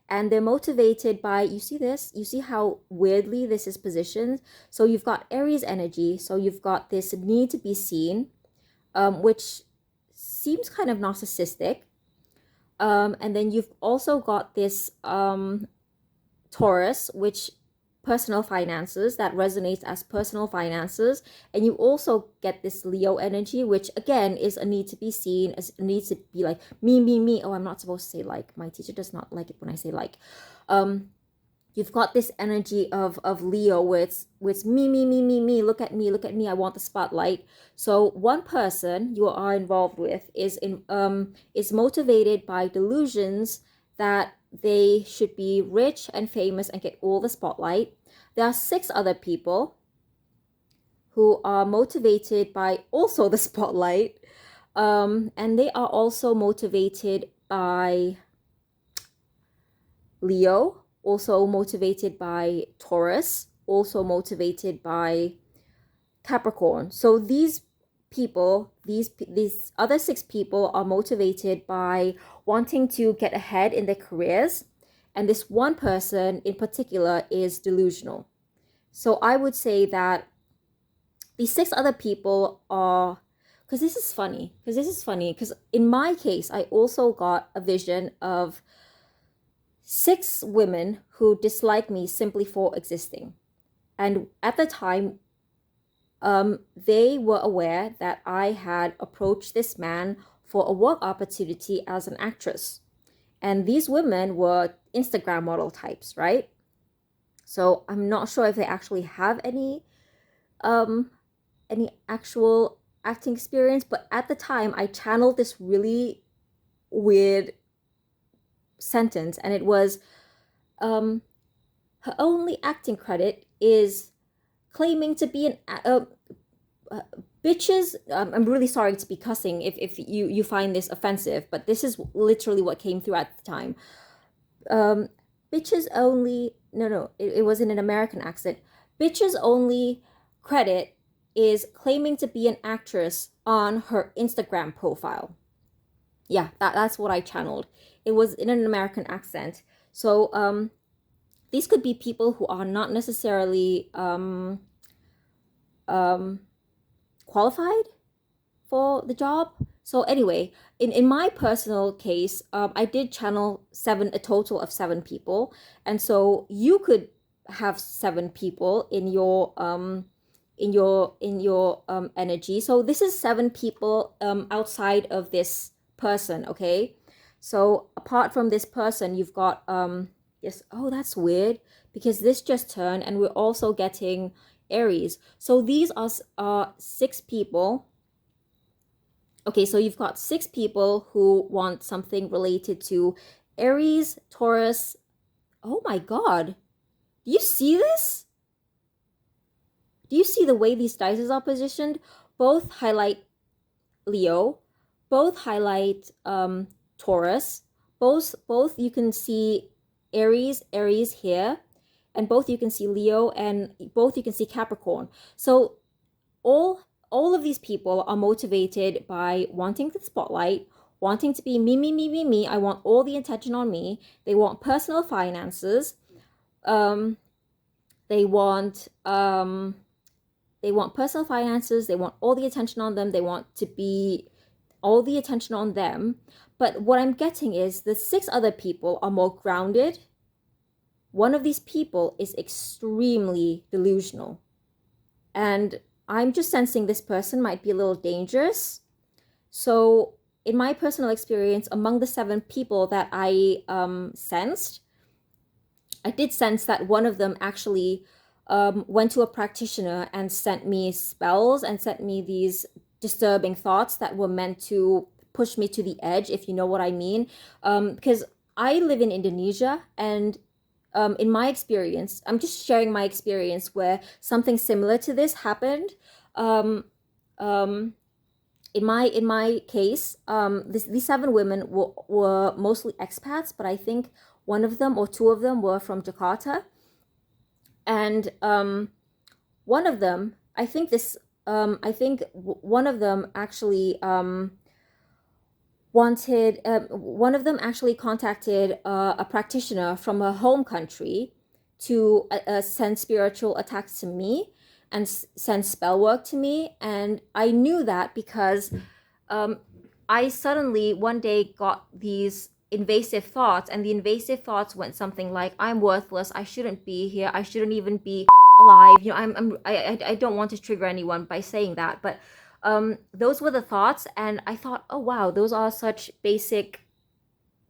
and they're motivated by, you see this? You see how weirdly this is positioned? So you've got Aries energy, so you've got this need to be seen, which seems kind of narcissistic. And then you've also got this Taurus, which personal finances, that resonates as personal finances. And you also get this Leo energy, which again is a need to be seen, as a need to be like me. Oh, I'm not supposed to say like. My teacher does not like it when I say like. You've got this energy of Leo where it's me, look at me, I want the spotlight. So one person you are involved with is motivated by delusions that they should be rich and famous and get all the spotlight. There are 6 other people who are motivated by also the spotlight, and they are also motivated by Leo, also motivated by Taurus, also motivated by Capricorn. So these people, these other 6 people are motivated by wanting to get ahead in their careers, and this one person in particular is delusional. So I would say that these 6 other people are, because this is funny, because in my case I also got a vision of 6 women who dislike me simply for existing. And at the time, they were aware that I had approached this man for a work opportunity as an actress. And these women were Instagram model types, right? So I'm not sure if they actually have any actual acting experience, but at the time I channeled this really weird sentence, and it was, her only acting credit is claiming to be an bitches. I'm really sorry to be cussing if you find this offensive, but this is literally what came through at the time. Bitches only, no, it was in an American accent. Bitches only credit is claiming to be an actress on her Instagram profile. Yeah, that's what I channeled. It was in an American accent. So these could be people who are not necessarily qualified for the job. So anyway, in my personal case, I did channel a total of 7 people, and so you could have 7 people in your energy. So this is 7 people outside of this person. Okay, so apart from this person, you've got yes. Oh, that's weird, because this just turned, and we're also getting Aries. So these are 6 people. Okay, so you've got 6 people who want something related to Aries, Taurus. Oh my God. Do you see this? Do you see the way these dice are positioned? Both highlight Leo, both highlight Taurus, both you can see Aries here, and both you can see Leo, and both you can see Capricorn. So all of these people are motivated by wanting the spotlight, wanting to be me. I want all the attention on me. They want personal finances. They want personal finances. They want all the attention on them. They want to be all the attention on them. But what I'm getting is the 6 other people are more grounded. One of these people is extremely delusional, and I'm just sensing this person might be a little dangerous. So in my personal experience, among the 7 people that I sensed, I did sense that one of them actually went to a practitioner and sent me spells and sent me these disturbing thoughts that were meant to push me to the edge, if you know what I mean. Because I live in Indonesia, and in my experience, I'm just sharing my experience where something similar to this happened. In my case, these 7 women were mostly expats, but I think one of them or 2 of them were from Jakarta, and one of them, I think one of them actually one of them actually contacted a practitioner from her home country to send spiritual attacks to me and send spell work to me. And I knew that because I suddenly one day got these invasive thoughts, and the invasive thoughts went something like, I'm worthless, I shouldn't be here, I shouldn't even be alive. You know, I don't want to trigger anyone by saying that, but those were the thoughts, and I thought, oh wow, those are such basic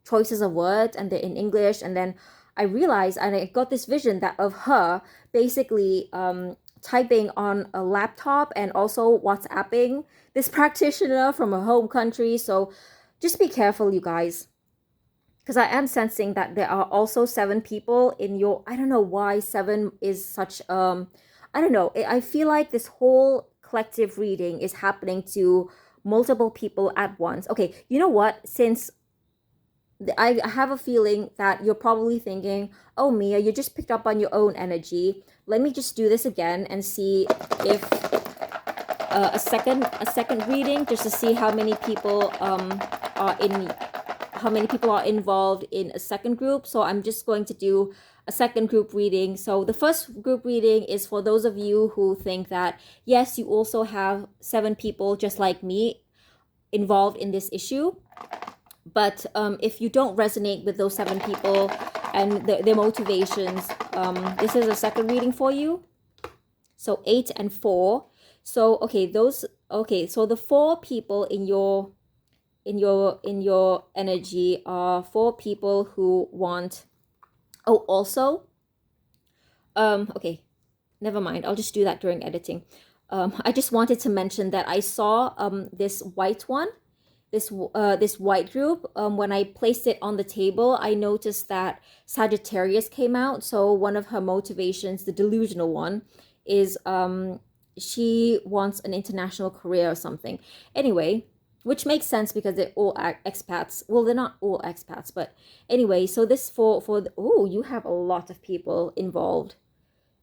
choices of words, and they're in English. And then I realized, and I got this vision that of her basically typing on a laptop and also WhatsApping this practitioner from her home country. So just be careful, you guys, because I am sensing that there are also 7 people in your, I don't know why 7 is such I don't know, I feel like this whole collective reading is happening to multiple people at once. Okay, you know what, since I have a feeling that you're probably thinking, oh Mia, you just picked up on your own energy, let me just do this again and see if a second reading, just to see how many people are involved in a second group. So I'm just going to do a second group reading. So the first group reading is for those of you who think that yes, you also have 7 people just like me involved in this issue. But if you don't resonate with those 7 people and their motivations, this is a second reading for you. So 8 and 4. So okay, so the 4 people in your energy are 4 people who want, oh, also okay, never mind, I'll just do that during editing. I just wanted to mention that I saw this white one, this white group. When I placed it on the table, I noticed that Sagittarius came out. So one of her motivations, the delusional one, is she wants an international career or something. Anyway, which makes sense because they're all expats. Well, they're not all expats, but anyway, so this oh, you have a lot of people involved.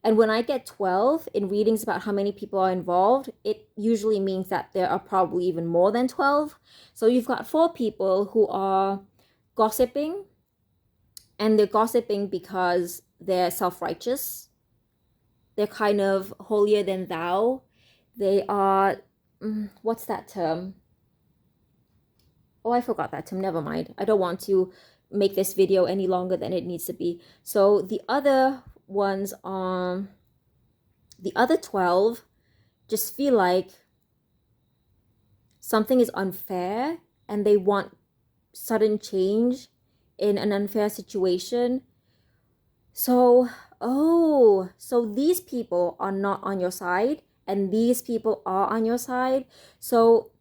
And when I get 12 in readings about how many people are involved, it usually means that there are probably even more than 12. So you've got 4 people who are gossiping, and they're gossiping because they're self-righteous. They're kind of holier than thou. They are, what's that term? Oh, I forgot that term. Never mind. I don't want to make this video any longer than it needs to be. So the other ones on the other 12 just feel like something is unfair and they want sudden change in an unfair situation. So, oh, so these people are not on your side and these people are on your side. So,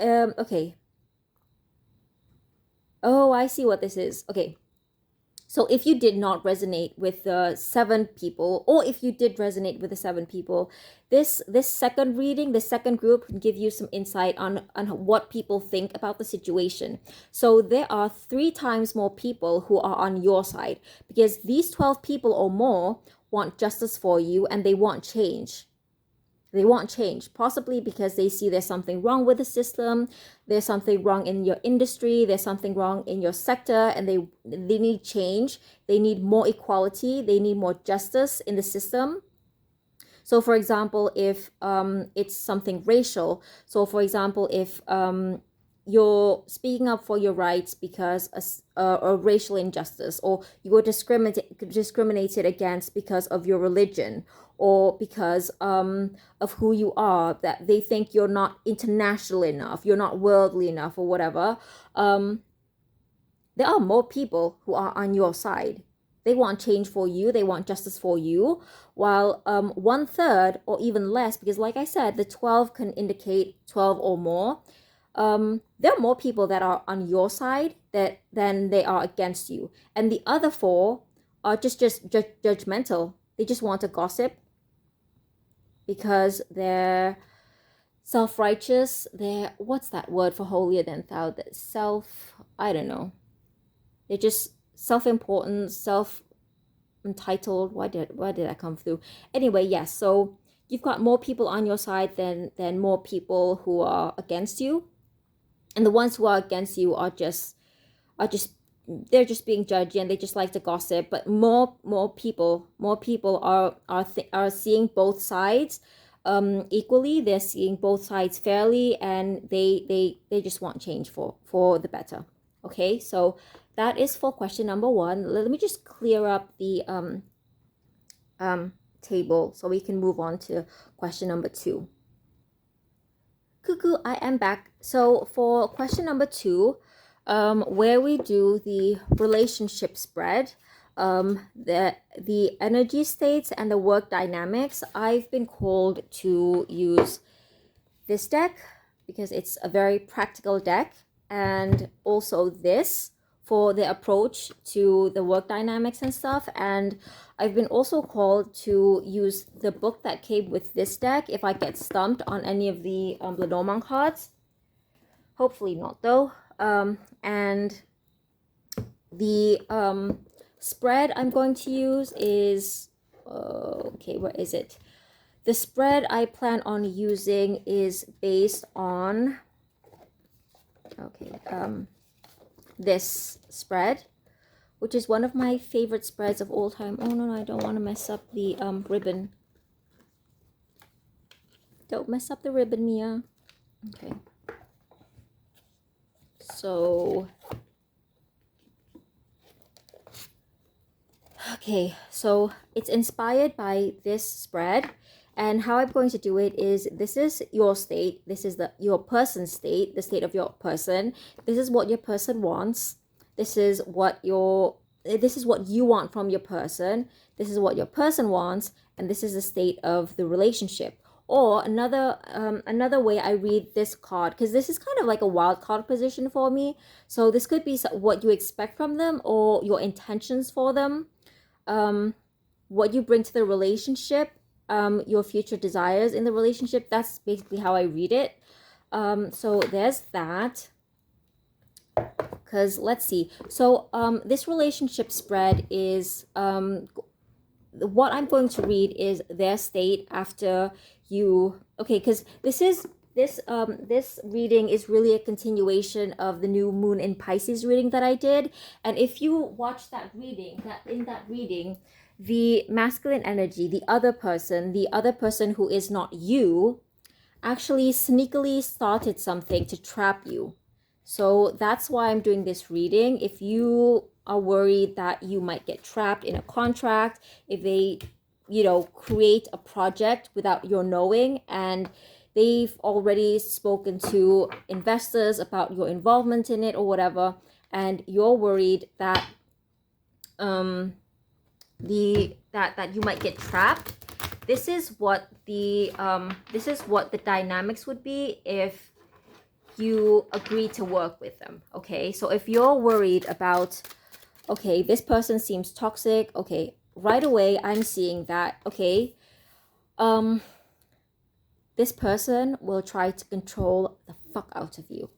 okay. Oh, I see what this is. Okay. So if you did not resonate with the 7 people, or if you did resonate with the 7 people, this second reading, the second group, can give you some insight on what people think about the situation. So there are 3 times more people who are on your side, because these 12 people or more want justice for you and they want change. They want change, possibly because they see there's something wrong with the system, there's something wrong in your industry, there's something wrong in your sector, and they need change. They need more equality, they need more justice in the system. So for example, if it's something racial, so for example, if you're speaking up for your rights because a racial injustice, or you were discriminated against because of your religion, or because of who you are, that they think you're not international enough, you're not worldly enough, or whatever, there are more people who are on your side. They want change for you, they want justice for you, while 1/3 or even less, because like I said, the 12 can indicate 12 or more. There are more people that are on your side than they are against you. And the other 4 are just judgmental. They just want to gossip because they're self-righteous. They're, what's that word for holier than thou? I don't know. They're just self-important, self-entitled. Why did that come through? Anyway, yes, so you've got more people on your side than more people who are against you. And the ones who are against you are just they're just being judgy and they just like to gossip. But more people are seeing both sides equally. They're seeing both sides fairly, and they just want change for the better. Okay, so that is for question number 1. Let me just clear up the table so we can move on to question number 2. Cuckoo, I am back. So for question number 2, where we do the relationship spread, the energy states and the work dynamics, I've been called to use this deck because it's a very practical deck, and also this for the approach to the work dynamics and stuff. And I've been also called to use the book that came with this deck if I get stumped on any of the Lenormand cards. Hopefully not though. And the spread I'm going to use is, okay, where is it? The spread I plan on using is based on, okay, this spread, which is one of my favorite spreads of all time. Oh no, I don't want to mess up the ribbon. Don't mess up the ribbon, Mia. Okay. So, okay, so it's inspired by this spread. And how I'm going to do it is, this is your state, this is your person's state, the state of your person. This is what your person wants. This is what you want from your person. This is what your person wants, and this is the state of the relationship. Or another way I read this card, because this is kind of like a wild card position for me. So this could be what you expect from them or your intentions for them, what you bring to the relationship, your future desires in the relationship. That's basically how I read it. So there's that. Because let's see. So this relationship spread is, what I'm going to read is their state after you, okay, because this reading is really a continuation of the new moon in Pisces reading that I did. And if you watch that reading, in that reading, the masculine energy, the other person who is not you, actually sneakily started something to trap you. So that's why I'm doing this reading. If you are worried that you might get trapped in a contract, if they, create a project without your knowing, and they've already spoken to investors about your involvement in it or whatever, and you're worried that that you might get trapped, this is what the dynamics would be if you agree to work with them. Okay, so if you're worried about, okay, this person seems toxic, okay, right away I'm seeing that, okay, this person will try to control the fuck out of you.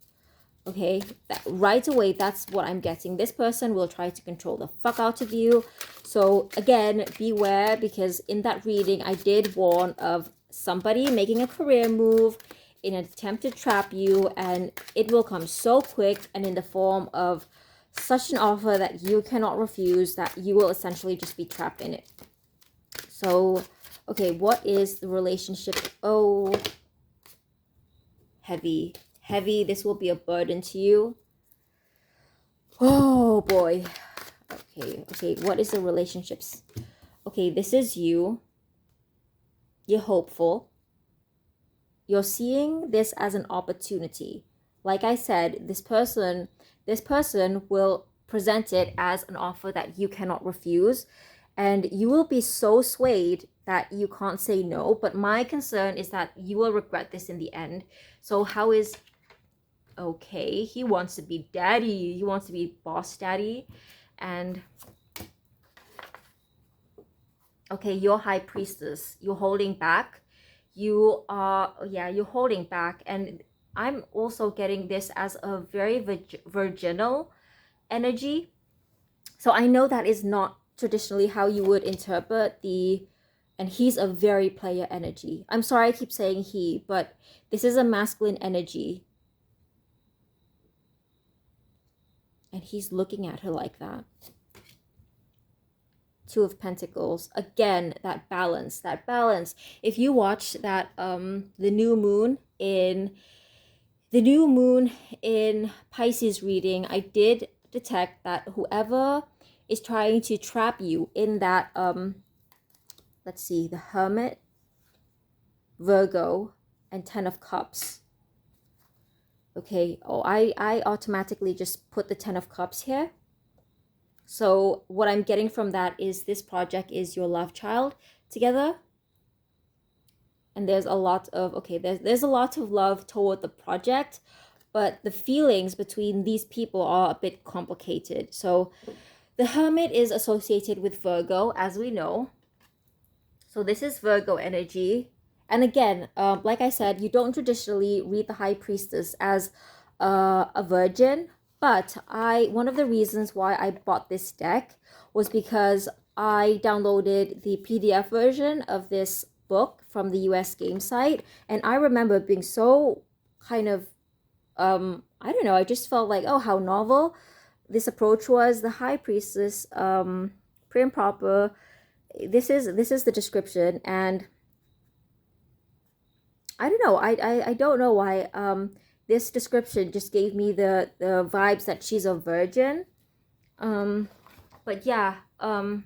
Okay, right away, that's what I'm getting. This person will try to control the fuck out of you. So again, beware, because in that reading, I did warn of somebody making a career move in an attempt to trap you, and it will come so quick and in the form of such an offer that you cannot refuse, that you will essentially just be trapped in it. So, okay, what is the relationship? Oh, heavy. This will be a burden to you. Oh boy. Okay, what is the relationships? Okay, this is you. You're hopeful. You're seeing this as an opportunity. Like I said, this person will present it as an offer that you cannot refuse, and you will be so swayed that you can't say no. But my concern is that you will regret this in the end. So how is, okay, he wants to be daddy, he wants to be boss daddy, and okay, you're high priestess, you're holding back, you're holding back. And I'm also getting this as a very virginal energy. So I know that is not traditionally how you would interpret and he's a very player energy. I'm sorry I keep saying he, but this is a masculine energy. And he's looking at her like that. Two of Pentacles. Again, that balance. If you watch that, the new moon in Pisces reading, I did detect that whoever is trying to trap you in that let's see, the Hermit, Virgo, and Ten of Cups. Okay, oh, I automatically just put the Ten of Cups here. So what I'm getting from that is this project is your love child together. And there's a lot of, okay, there's a lot of love toward the project, but the feelings between these people are a bit complicated. So the Hermit is associated with Virgo, as we know. So this is Virgo energy. And again, like I said, you don't traditionally read the High Priestess as a virgin, but one of the reasons why I bought this deck was because I downloaded the PDF version of this book from the US game site, and I remember being so kind of I don't know, I just felt like, oh, how novel this approach was. The High Priestess, prim proper. This is the description, and I don't know, I don't know why this description just gave me the vibes that she's a virgin. But yeah, in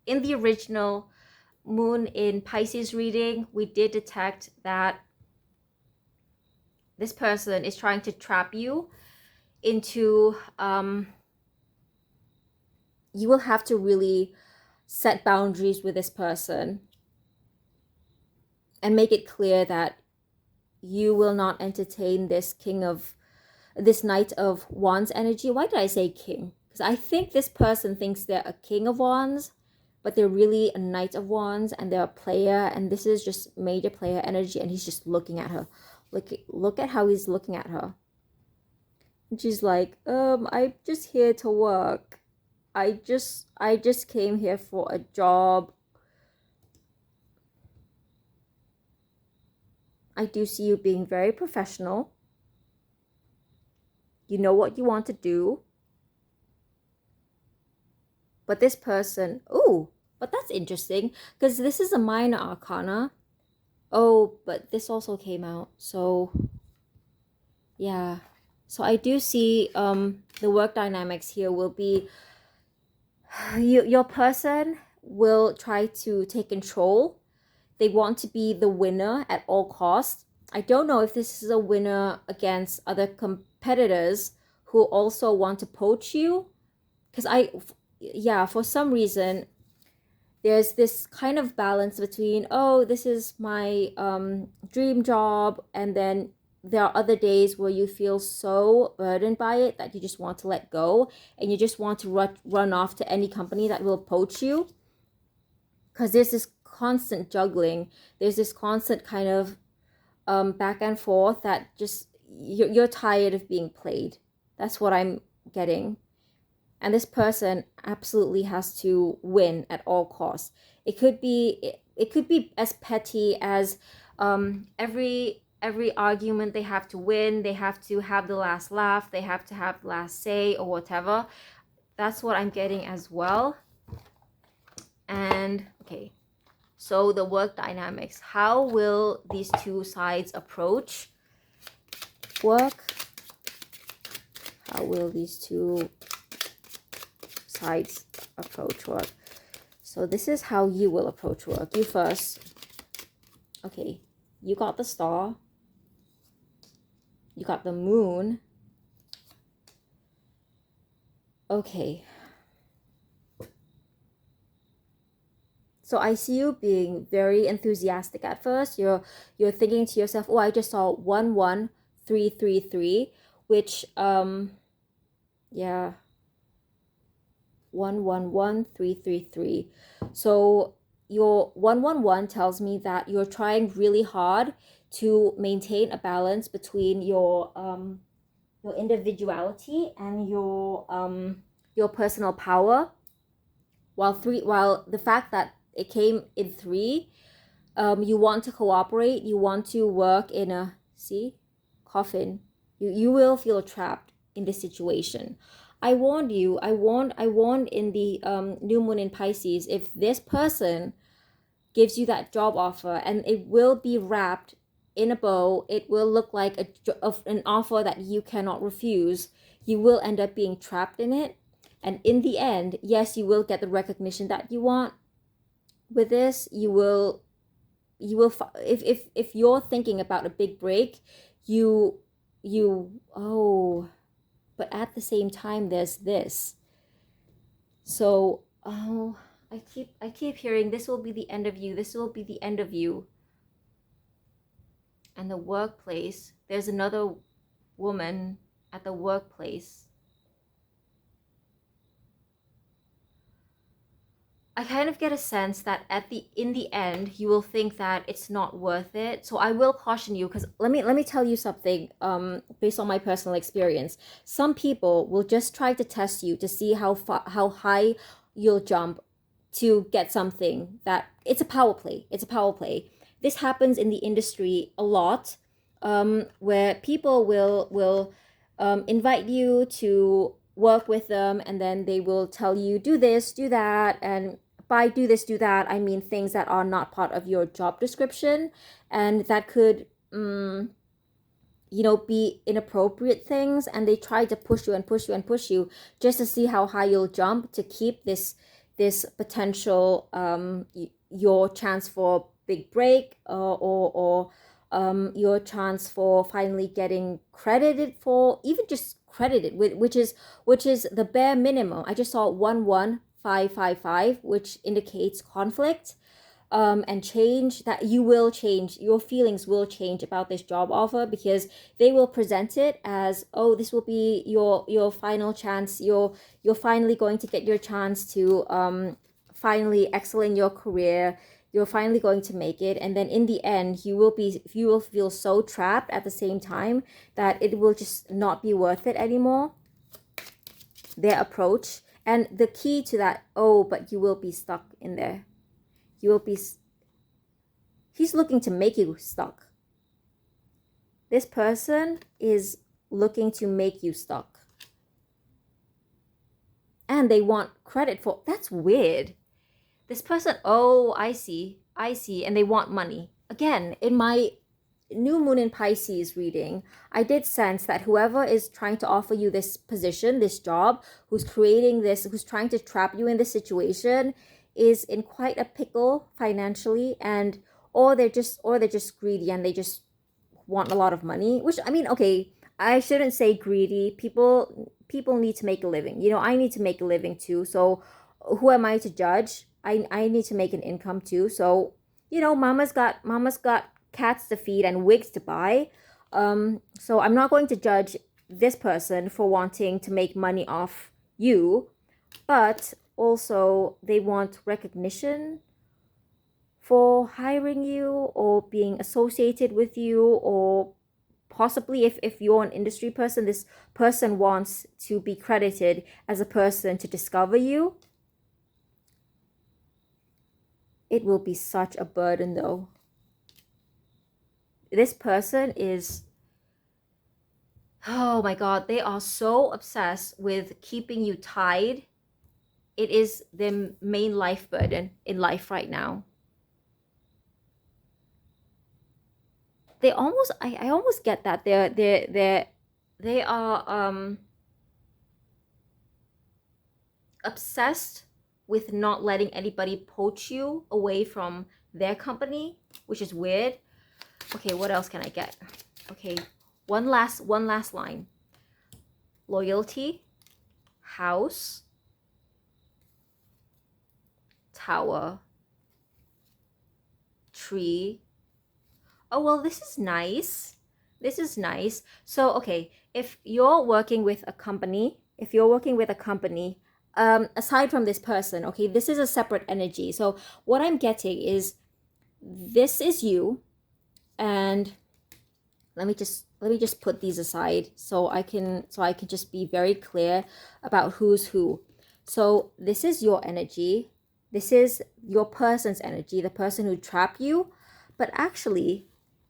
the original Moon in Pisces reading, we did detect that this person is trying to trap you into, you will have to really set boundaries with this person and make it clear that you will not entertain this Knight of Wands energy. Why did I say king? Because I think this person thinks they're a King of Wands, but they're really a Knight of Wands, and they're a player, and this is just major player energy, and he's just looking at her. Look at how he's looking at her. And she's like, I'm just here to work. I just came here for a job. I do see you being very professional. You know what you want to do. But this person, oh, but that's interesting, because this is a minor arcana. Oh, but this also came out. So yeah. So I do see the work dynamics here will be, your person will try to take control. They want to be the winner at all costs. I don't know if this is a winner against other competitors who also want to poach you. Because yeah, for some reason, there's this kind of balance between, oh, this is my dream job, and then there are other days where you feel so burdened by it that you just want to let go, and you just want to run off to any company that will poach you. Because there's this constant juggling. There's this constant kind of back and forth that just, you're tired of being played. That's what I'm getting. And this person absolutely has to win at all costs. It could be as petty as every argument they have to win. They have to have the last laugh. They have to have the last say, or whatever. That's what I'm getting as well. And okay, so the work dynamics. How will these two sides approach work? How will these two sides approach work? So this is how you will approach work. You first. Okay, you got the Star. You got the Moon. Okay. So I see you being very enthusiastic at first. You're thinking to yourself, oh, I just saw 11333, which yeah, 111333. So your 111 tells me that you're trying really hard to maintain a balance between your individuality and your personal power, while the fact that it came in 3, you want to cooperate, you want to work in a coffin. You will feel trapped in this situation. I warned you. I warned in the new moon in Pisces, if this person gives you that job offer, and it will be wrapped in a bow, it will look like an offer that you cannot refuse. You will end up being trapped in it. And in the end, yes, you will get the recognition that you want. With this, you will if you're thinking about a big break, oh, but at the same time there's this. So, oh, I keep hearing this will be the end of you. This will be the end of you. And the workplace, there's another woman at the workplace. I kind of get a sense that in the end you will think that it's not worth it. So I will caution you, because let me tell you something based on my personal experience. Some people will just try to test you to see how high you'll jump to get something that it's a power play. It's a power play. This happens in the industry a lot, where people will invite you to work with them, and then they will tell you do this, do that, and by do this, do that, I mean things that are not part of your job description, and that could be inappropriate things, and they try to push you and push you and push you just to see how high you'll jump to keep this potential your chance for big break, or your chance for finally getting credited for, even just credited, which is the bare minimum. I just saw 11555, which indicates conflict and change, that you will change, your feelings will change about this job offer, because they will present it as, oh, this will be your final chance, you're finally going to get your chance to finally excel in your career, you're finally going to make it. And then in the end, you will feel so trapped at the same time that it will just not be worth it anymore, their approach. And the key to that, oh, but you will be stuck in there. He's looking to make you stuck. This person is looking to make you stuck. And they want credit for, that's weird. This person, oh, I see, and they want money. Again, in my new moon in Pisces reading, I did sense that whoever is trying to offer you this position, this job, who's creating this, who's trying to trap you in this situation, is in quite a pickle financially, and or they're just greedy and they just want a lot of money. Which, I mean, okay, I shouldn't say greedy. People need to make a living. I need to make a living too. So who am I to judge? I need to make an income too. So, mama's got cats to feed and wigs to buy. So I'm not going to judge this person for wanting to make money off you, but also they want recognition for hiring you or being associated with you, or possibly if you're an industry person, this person wants to be credited as a person to discover you. It will be such a burden though. This person is, oh my God, they are so obsessed with keeping you tied. It is their main life burden in life right now. They almost, I almost get that they are obsessed with not letting anybody poach you away from their company, which is weird. Okay, what else can I get? Okay, one last line. Loyalty, house, tower, tree. Oh, well, this is nice. So, okay, if you're working with a company, aside from this person, okay, this is a separate energy. So what I'm getting is, this is you, and let me just put these aside so I can just be very clear about who's who. So this is your energy. This is your person's energy, the person who trapped you. But actually,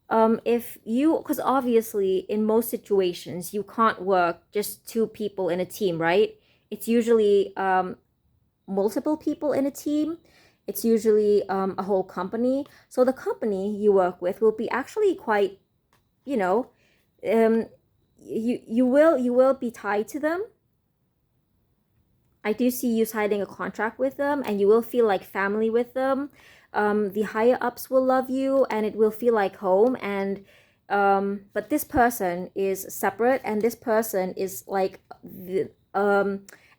because obviously in most situations you can't work just two people in a team, right? It's usually multiple people in a team. It's usually a whole company. So the company you work with will be actually quite, you know, you will be tied to them. I do see you signing a contract with them, and you will feel like family with them. The higher ups will love you, and it will feel like home. And but this person is separate, and this person is like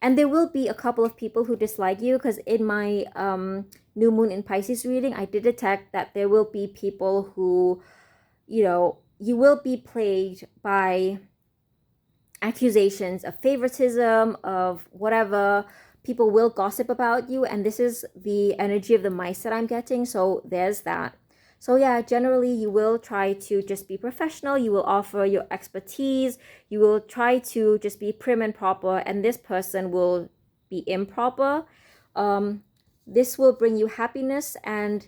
and there will be a couple of people who dislike you, because in my new moon in Pisces reading, I did detect that there will be people who, you know, you will be plagued by accusations of favoritism, of whatever. People will gossip about you, and this is the energy of the mice that I'm getting, so there's that. So yeah, generally you will try to just be professional, you will offer your expertise, you will try to just be prim and proper, and this person will be improper. This will bring you happiness, and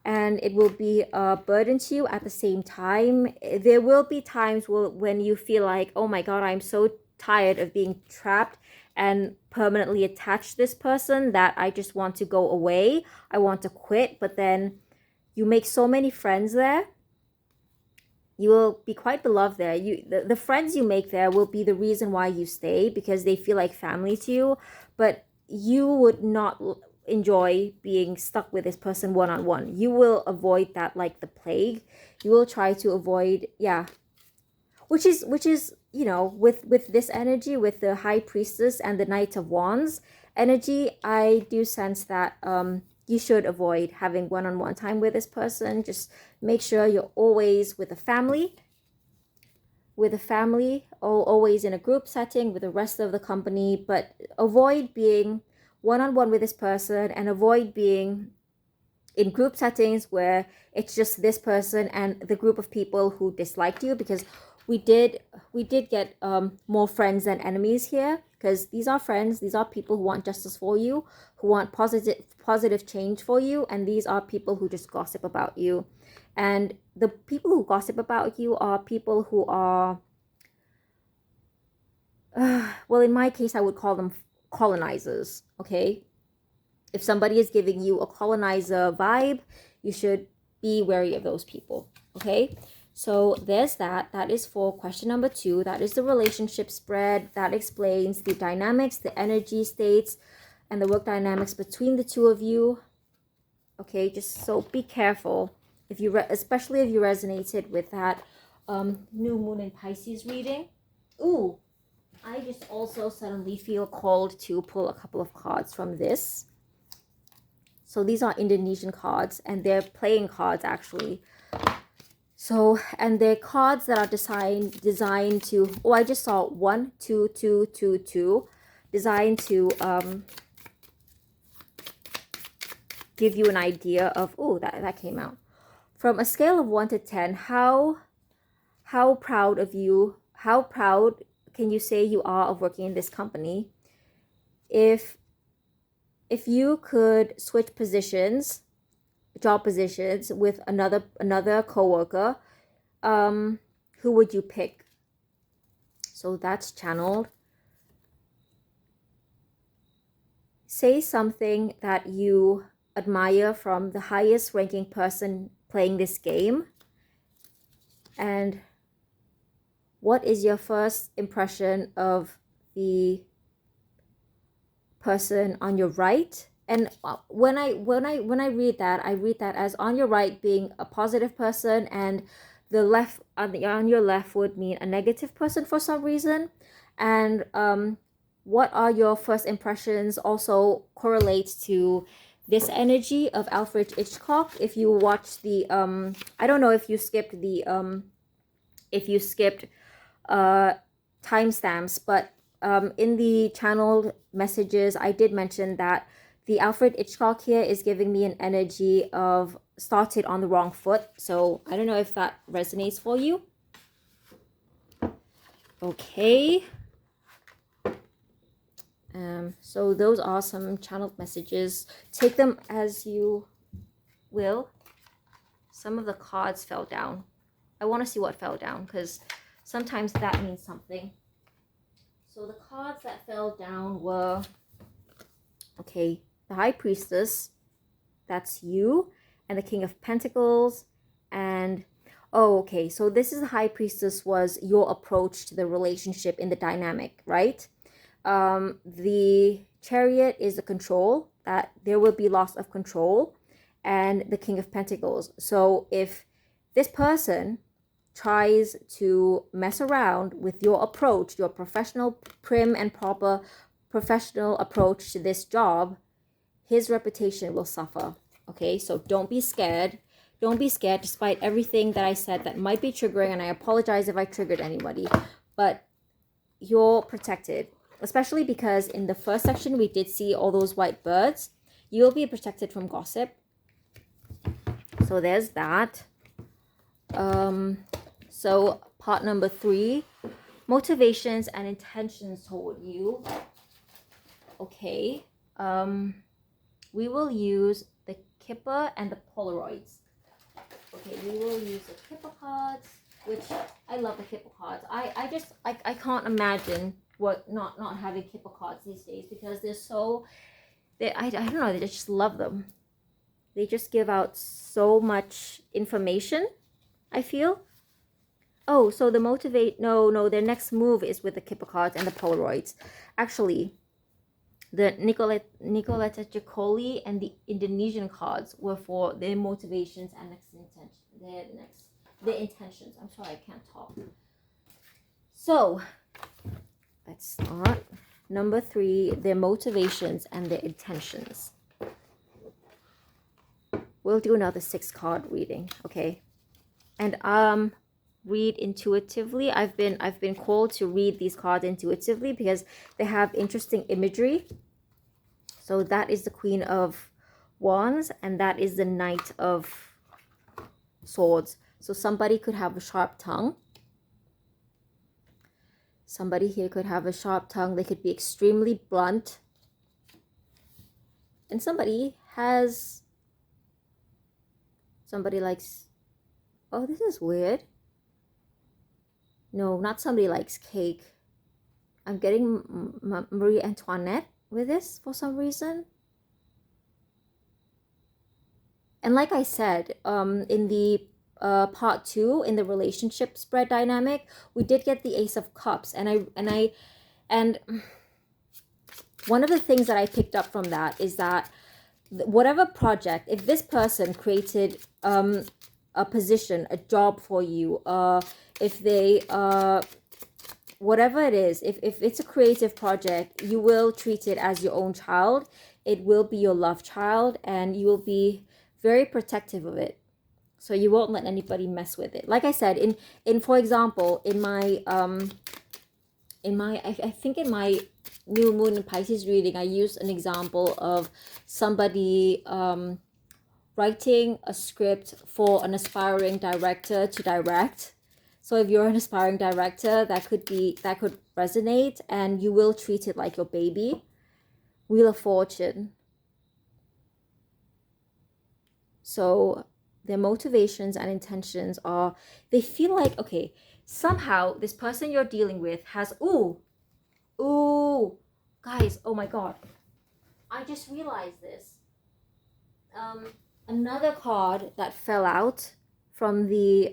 it will be a burden to you at the same time. There will be times when you feel like, oh my god, I'm so tired of being trapped and permanently attached to this person that I just want to go away. I want to quit. But then you make so many friends there. You will be quite beloved there. The friends you make there will be the reason why you stay, because they feel like family to you. But you would not enjoy being stuck with this person one-on-one. You will avoid that like the plague. You will try to avoid, yeah, which is you know, with this energy, with the High Priestess and the Knight of Wands energy, I do sense that you should avoid having one-on-one time with this person. Just make sure you're always with a family, or always in a group setting with the rest of the company, but avoid being one-on-one with this person, and avoid being in group settings where it's just this person and the group of people who disliked you, because we did get more friends than enemies here, because these are friends, these are people who want justice for you, who want positive change for you, and these are people who just gossip about you. And the people who gossip about you are people who are well, in my case, I would call them colonizers, okay? If somebody is giving you a colonizer vibe, you should be wary of those people, okay? So there's that. That is for question number 2. That is the relationship spread. That explains the dynamics, the energy states, and the work dynamics between the two of you. Okay, just so be careful. If you especially if you resonated with that new moon in Pisces reading. Ooh, I just also suddenly feel called to pull a couple of cards from this. So these are Indonesian cards, and they're playing cards actually. So, and they're cards that are designed to, oh, I just saw 1 2 2 2 2, designed to give you an idea of, oh, that came out. From a scale of 1 to 10, how proud of you, how proud can you say you are of working in this company? If you could switch positions, job positions with another coworker, who would you pick? So that's channeled. Say something that you admire from the highest ranking person playing this game. And what is your first impression of the person on your right? And when I read that, I read that as on your right being a positive person, and the left on your left would mean a negative person for some reason. And what are your first impressions also correlates to this energy of Alfred Hitchcock. If you watch the I don't know if you skipped the timestamps, but in the channeled messages, I did mention that the Alfred Hitchcock here is giving me an energy of started on the wrong foot. So I don't know if that resonates for you. Okay. So those are some channeled messages. Take them as you will. Some of the cards fell down. I want to see what fell down, because sometimes that means something. So the cards that fell down were, okay, the High Priestess, that's you, and the King of Pentacles, and oh, okay, so this is the High Priestess was your approach to the relationship in the dynamic, right? The Chariot is the control, that there will be loss of control, and the King of Pentacles. So if this person tries to mess around with your approach, your professional, prim and proper professional approach to this job, his reputation will suffer. Okay, so don't be scared. Don't be scared despite everything that I said that might be triggering, and I apologize if I triggered anybody, but you're protected, especially because in the first section we did see all those white birds. You'll be protected from gossip. So there's that. So part number 3, motivations and intentions toward you. Okay. We will use the Kipper and the Polaroids. Okay, we will use the Kipper cards, which I love the Kipper cards. I can't imagine what not having Kipper cards these days, because they're so, I don't know, I just love them. They just give out so much information, I feel. Oh, so the their next move is with the Kipper cards and the Polaroids. Actually, the Nicoletta Giaccoli and the Indonesian cards were for their motivations and their intentions. I'm sorry, I can't talk. So let's start. Number 3, their motivations and their intentions. We'll do another 6-card reading, okay? And read intuitively. I've been called to read these cards intuitively because they have interesting imagery. So that is the Queen of Wands, and that is the Knight of Swords. So somebody could have a sharp tongue. Somebody here could have a sharp tongue. They could be extremely blunt. And somebody likes, oh, this is weird. No, not somebody likes cake. I'm getting Marie Antoinette with this for some reason. And like I said, in the part 2, in the relationship spread dynamic, we did get the Ace of Cups, and one of the things that I picked up from that is that whatever project, if this person created a position, a job for you, if they whatever it is, if it's a creative project, you will treat it as your own child. It will be your love child, and you will be very protective of it. So you won't let anybody mess with it. Like I said, in for example, in my I think in my New Moon in Pisces reading, I used an example of somebody writing a script for an aspiring director to direct. So if you're an aspiring director, that could resonate, and you will treat it like your baby. Wheel of Fortune. So their motivations and intentions are, they feel like, okay, somehow this person you're dealing with has, ooh, guys, oh my God. I just realized this. Another card that fell out from the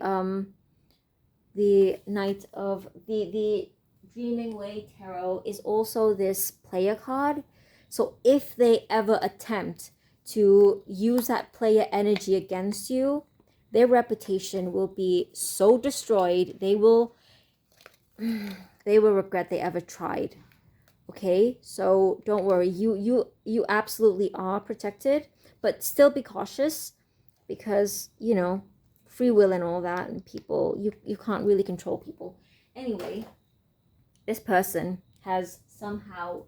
Knight of the Dreaming Way Tarot is also this player card. So if they ever attempt to use that player energy against you, their reputation will be so destroyed. They will regret they ever tried. Okay, so don't worry. You absolutely are protected, but still be cautious, because you know, free will and all that, and people, you can't really control people. Anyway, this person has somehow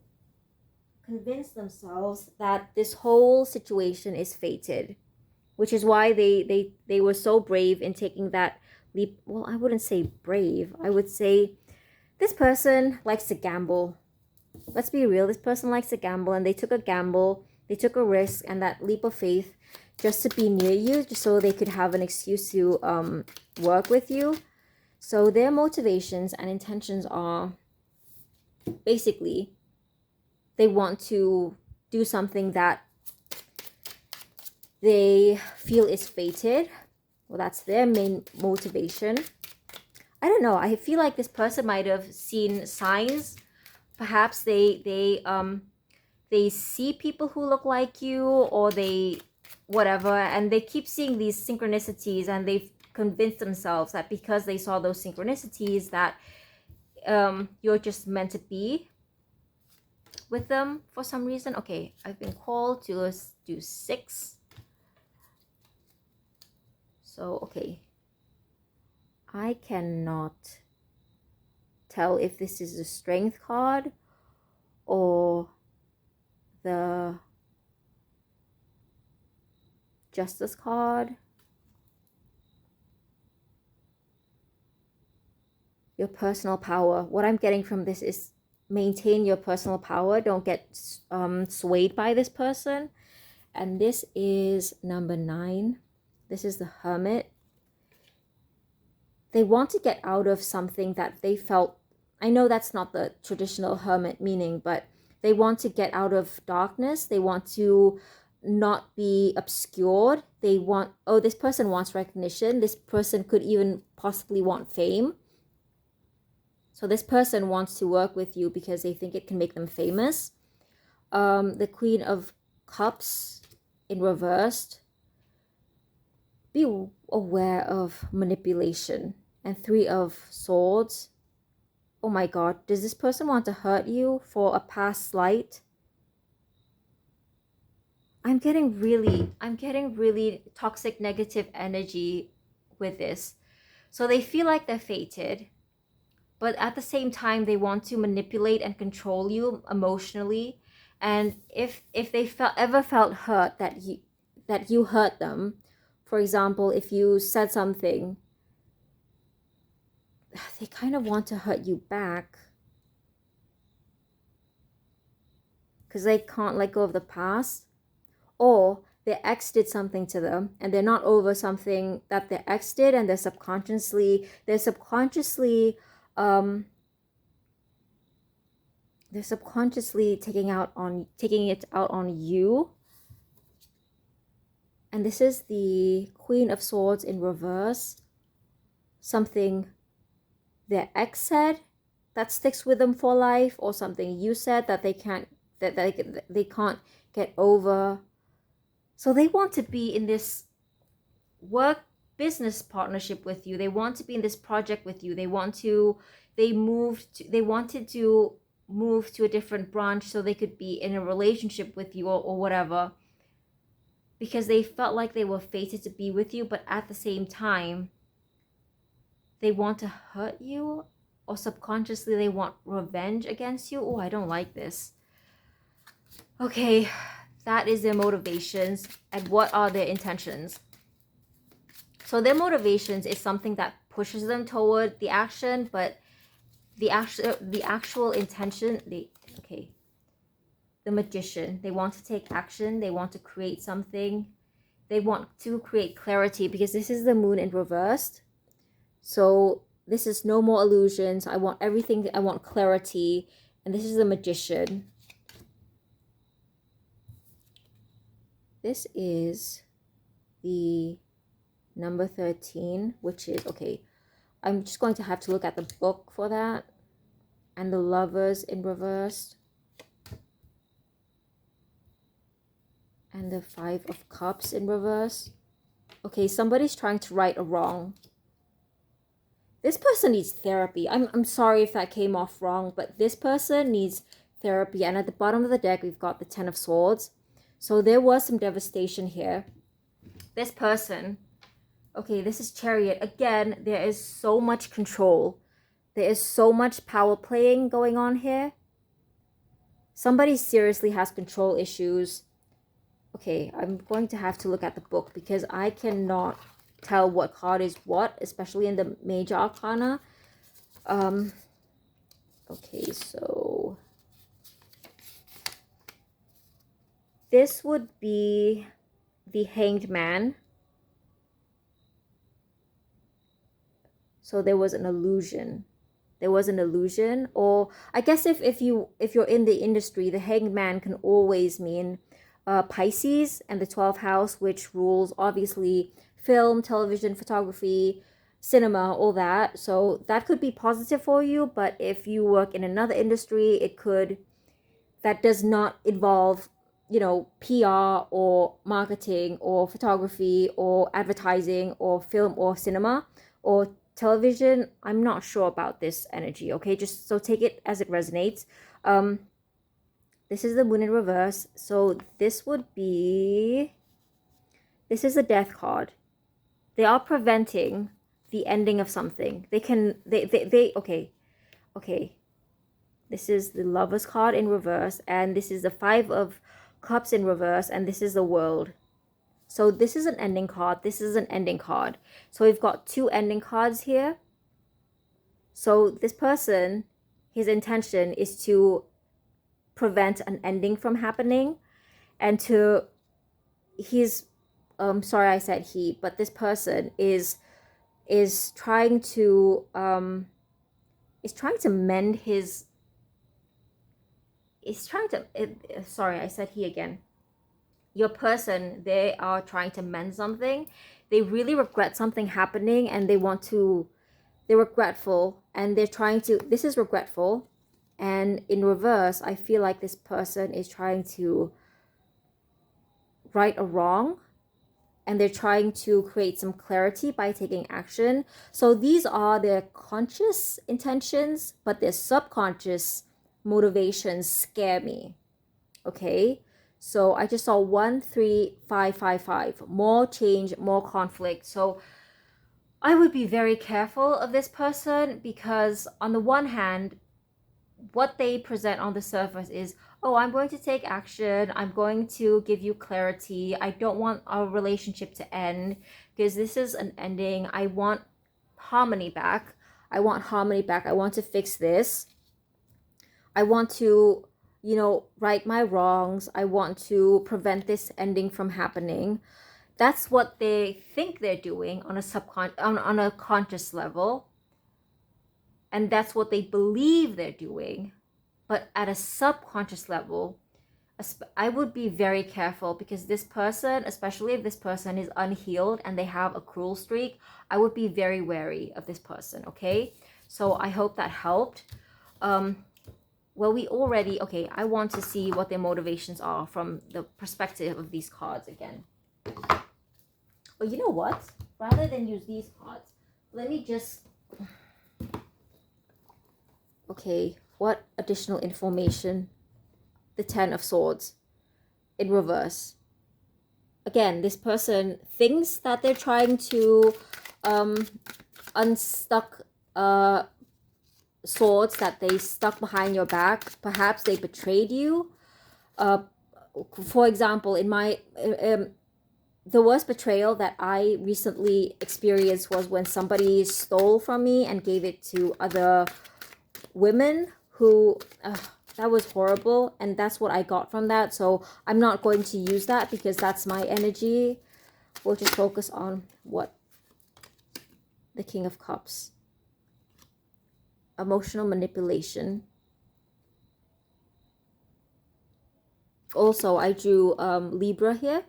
convinced themselves that this whole situation is fated, which is why they were so brave in taking that leap. Well, I wouldn't say brave. I would say this person likes to gamble. Let's be real. This person likes to gamble, and they took a gamble. They took a risk and that leap of faith just to be near you, just so they could have an excuse to work with you. So their motivations and intentions are basically, they want to do something that they feel is fated. Well, that's their main motivation. I don't know. I feel like this person might have seen signs. Perhaps they see people who look like you, or they whatever, and they keep seeing these synchronicities, and they've convinced themselves that because they saw those synchronicities that you're just meant to be with them for some reason. Okay, I've been called to do 6. So, okay. I cannot tell if this is the strength card or the justice card. Your personal power. What I'm getting from this is maintain your personal power. Don't get swayed by this person. And this is number 9. This is the Hermit. They want to get out of something that they felt. I know that's not the traditional hermit meaning, but they want to get out of darkness. They want to not be obscured. They want, oh, this person wants recognition. This person could even possibly want fame. So this person wants to work with you because they think it can make them famous. The Queen of Cups in reversed. Be aware of manipulation. And 3 of Swords. Oh my god, does this person want to hurt you for a past slight? I'm getting really toxic negative energy with this. So they feel like they're fated, but at the same time they want to manipulate and control you emotionally. And if they ever felt hurt that you hurt them, for example, if you said something, they kind of want to hurt you back because they can't let go of the past, or their ex did something to them and they're not over something that their ex did, and they're subconsciously taking it out on you. And this is the Queen of Swords in reverse. Something their ex said that sticks with them for life, or something you said that they can't get over. So they want to be in this work business partnership with you. They want to be in this project with you. They wanted to move to a different branch so they could be in a relationship with you, or whatever, because they felt like they were fated to be with you, but at the same time they want to hurt you, or subconsciously they want revenge against you. Oh, I don't like this. Okay, that is their motivations. And what are their intentions? So their motivations is something that pushes them toward the action, but the actual intention, the Magician, they want to take action, they want to create something, they want to create clarity, because this is the Moon in reversed. So this is no more illusions. I want everything. I want clarity. And this is the Magician. This is the number 13, which is, okay, I'm just going to have to look at the book for that. And the Lovers in reverse. And the 5 of Cups in reverse. Okay, somebody's trying to right a wrong. This person needs therapy. I'm sorry if that came off wrong, but this person needs therapy. And at the bottom of the deck, we've got the 10 of Swords. So there was some devastation here. This person, okay, this is Chariot. Again, there is so much control. There is so much power playing going on here. Somebody seriously has control issues. Okay, I'm going to have to look at the book because I cannot tell what card is what, especially in the Major Arcana. Okay, so this would be the Hanged Man. So there was an illusion. There was an illusion, or I guess if you're in the industry, the Hanged Man can always mean Pisces, and the 12th house, which rules obviously film, television, photography, cinema, all that. So that could be positive for you, but if you work in another industry, that does not involve, you know, PR or marketing or photography or advertising or film or cinema or television. I'm not sure about this energy, okay? Just so take it as it resonates. This is the moon in reverse. So this is a death card. They are preventing the ending of something. Okay. This is the Lover's card in reverse, and this is the 5 of Cups in reverse, and this is the World. So this is an ending card. This is an ending card. So we've got 2 ending cards here. So this person, his intention is to prevent an ending from happening, and sorry I said he, but this person is trying to mend his, sorry I said he again. Your person, they are trying to mend something. They really regret something happening, and they're regretful, and they're trying to, this is regretful. And in reverse, I feel like this person is trying to right a wrong, and they're trying to create some clarity by taking action. So these are their conscious intentions, but their subconscious motivations scare me. Okay, so I just saw 1 3 5 5 5, more change, more conflict. So I would be very careful of this person, because on the one hand, what they present on the surface is, oh, I'm going to take action, I'm going to give you clarity, I don't want our relationship to end because this is an ending, I want harmony back, I want to fix this, I want to, you know, right my wrongs, I want to prevent this ending from happening. That's what they think they're doing on a conscious level, and that's what they believe they're doing. But at a subconscious level, I would be very careful, because this person, especially if this person is unhealed and they have a cruel streak, I would be very wary of this person, okay? So I hope that helped. Well, I want to see what their motivations are from the perspective of these cards again. Well, you know what? Rather than use these cards, let me just... Okay, what additional information? The 10 of Swords in reverse. Again, this person thinks that they're trying to unstuck swords that they stuck behind your back. Perhaps they betrayed you. For example, in my the worst betrayal that I recently experienced was when somebody stole from me and gave it to other women who that was horrible, and that's what I got from that. So I'm not going to use that because that's my energy. We'll just focus on what the King of Cups, emotional manipulation. Also, I drew Libra here.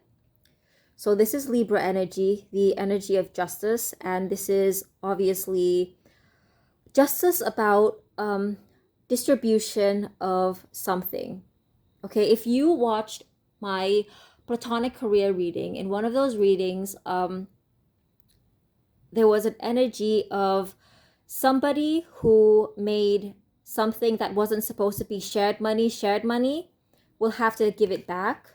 So this is Libra energy, the energy of justice, and this is obviously justice about distribution of something. Okay, if you watched my platonic career reading, in one of those readings, there was an energy of somebody who made something that wasn't supposed to be shared money will have to give it back.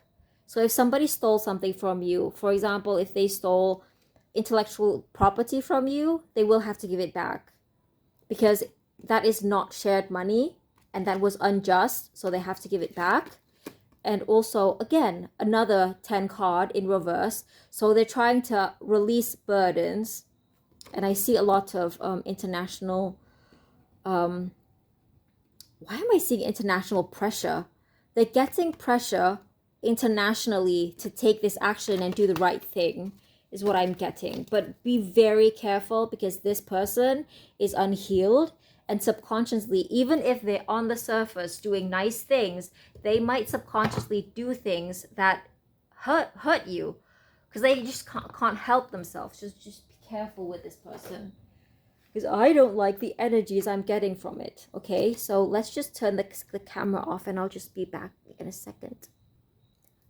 So if somebody stole something from you, for example, if they stole intellectual property from you, they will have to give it back, because that is not shared money and that was unjust, so they have to give it back. And also, again, another 10 card in reverse. So they're trying to release burdens. And I see a lot of international, why am I seeing international pressure? They're getting pressure internationally to take this action and do the right thing, is what I'm getting. But be very careful, because this person is unhealed, and subconsciously, even if they're on the surface doing nice things, they might subconsciously do things that hurt you, because they just can't help themselves. Just be careful with this person, because I don't like the energies I'm getting from it. Okay, so let's just turn the camera off, and I'll just be back in a second.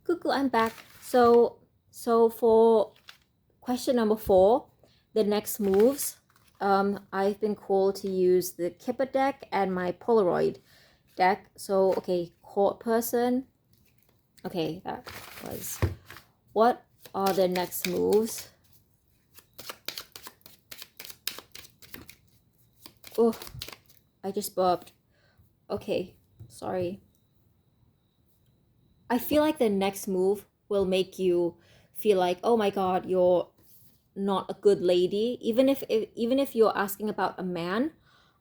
Cuckoo, I'm back. So for question number 4, the next moves, I've been called to use the Kipper deck and my Polaroid deck. So, okay, court person. Okay, that was... What are the next moves? Oh, I just burped. Okay, sorry. I feel like the next move will make you feel like, oh my god, you're not a good lady. Even if you're asking about a man,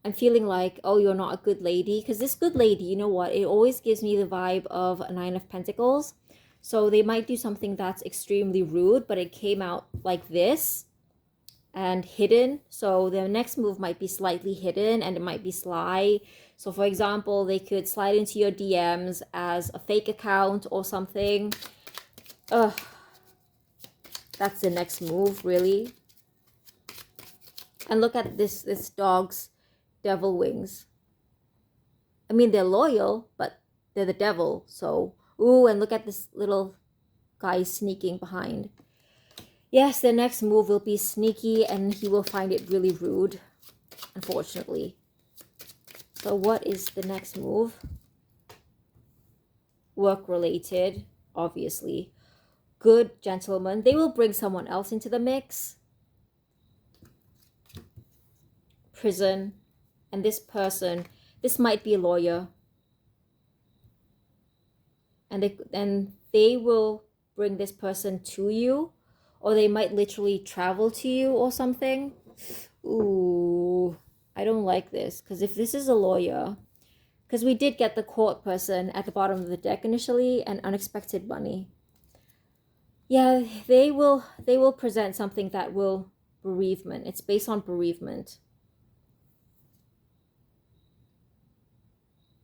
I'm feeling like, oh, you're not a good lady. Because this good lady, you know what, it always gives me the vibe of a 9 of Pentacles. So they might do something that's extremely rude, but it came out like this and hidden. So the next move might be slightly hidden, and it might be sly. So for example, they could slide into your DMs as a fake account or something. Ugh. That's the next move, really. And look at this dog's devil wings. I mean, they're loyal, but they're the devil. So, ooh, and look at this little guy sneaking behind. Yes, the next move will be sneaky, and he will find it really rude, unfortunately. So what is the next move? Work-related, obviously. Good gentleman. They will bring someone else into the mix. Prison. And this person, this might be a lawyer. And they will bring this person to you, or they might literally travel to you or something. Ooh, I don't like this, because if this is a lawyer, because we did get the court person at the bottom of the deck initially, and unexpected money. Yeah, they will present something that will bereavement. It's based on bereavement.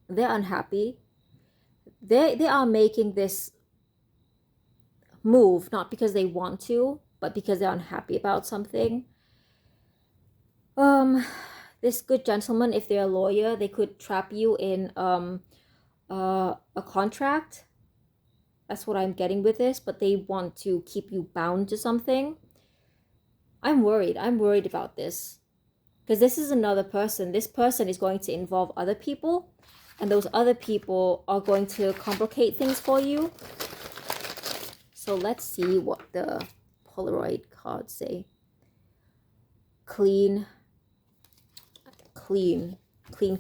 They're unhappy. They are making this move not because they want to, but because they're unhappy about something. This good gentleman, if they're a lawyer, they could trap you in a contract. That's what I'm getting with this, but they want to keep you bound to something. I'm worried about this, because this is another person. This person is going to involve other people, and those other people are going to complicate things for you. So let's see what the Polaroid cards say. Clean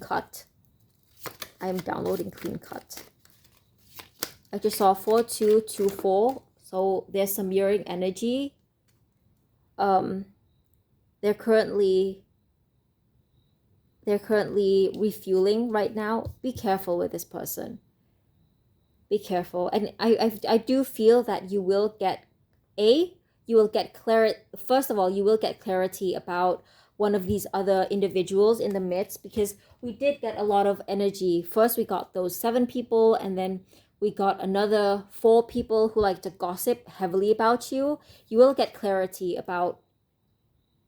cut. I'm downloading clean cut. I just saw 4224, so there's some mirroring energy. They're currently refueling right now. Be careful with this person. Be careful. And I do feel that you will get clarity. First of all, you will get clarity about one of these other individuals in the midst, because we did get a lot of energy. First, we got those 7 people, and then we got another 4 people who like to gossip heavily about you. You will get clarity about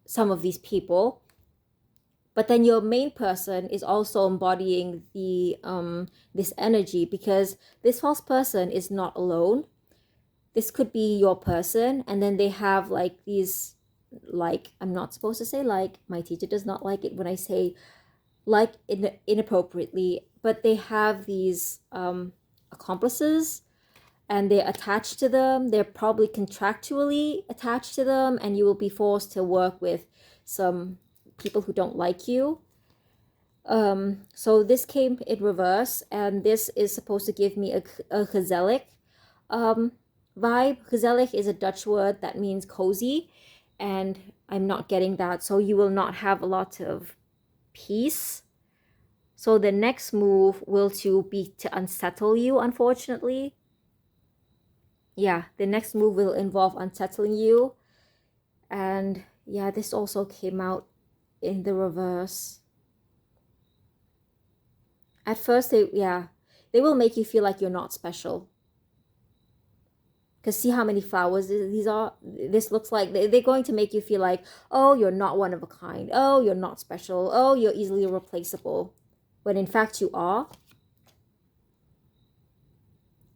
some of these people. But then your main person is also embodying the this energy, because this false person is not alone. This could be your person, and then they have like these, like, I'm not supposed to say like, my teacher does not like it when I say like inappropriately, but they have these accomplices, and they're attached to them. They're probably contractually attached to them, and you will be forced to work with some people who don't like you. So this came in reverse, and this is supposed to give me a gezellig vibe. Gezellig is a Dutch word that means cozy, and I'm not getting that. So you will not have a lot of peace. So the next move will be to unsettle you, unfortunately. Yeah, the next move will involve unsettling you. And yeah, this also came out in the reverse. At first, they will make you feel like you're not special. Because see how many flowers these are? This looks like they're going to make you feel like, oh, you're not one of a kind. Oh, you're not special. Oh, you're easily replaceable. When in fact you are.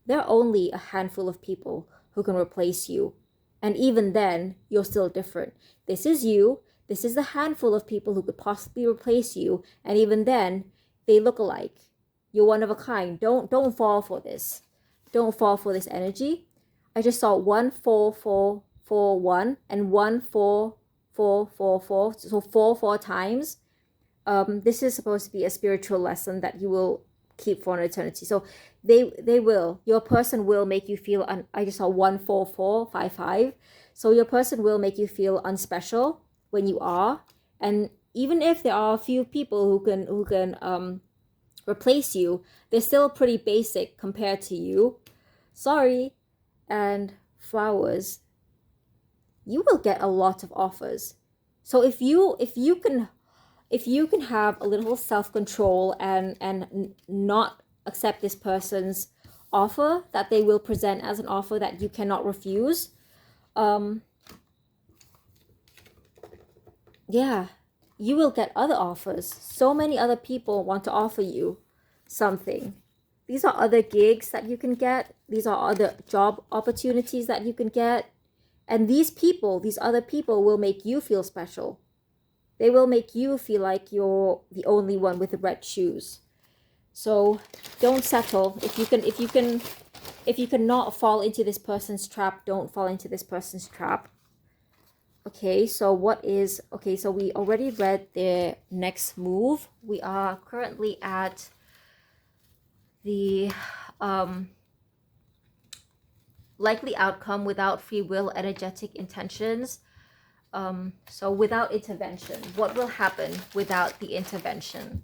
There are only a handful of people who can replace you. And even then, you're still different. This is you. This is the handful of people who could possibly replace you. And even then, they look alike. You're one of a kind. Don't fall for this. Don't fall for this energy. I just saw 1 4 4 4 1 and 1 4 4 4 4. So 4 times. This is supposed to be a spiritual lesson that you will keep for an eternity. So they will, your person will make you feel I just saw 1 4 4 5 5. So your person will make you feel unspecial when you are. And even if there are a few people who can replace you, they're still pretty basic compared to you. Sorry. And flowers, you will get a lot of offers. So if you can have a little self-control and not accept this person's offer that they will present as an offer that you cannot refuse, yeah, you will get other offers. So many other people want to offer you something. These are other gigs that you can get. These are other job opportunities that you can get. And these other people will make you feel special. They will make you feel like you're the only one with the red shoes. So don't settle. If you cannot fall into this person's trap, don't fall into this person's trap. Okay, so so we already read their next move. We are currently at the likely outcome without free will, energetic intentions. So without intervention, what will happen without the intervention?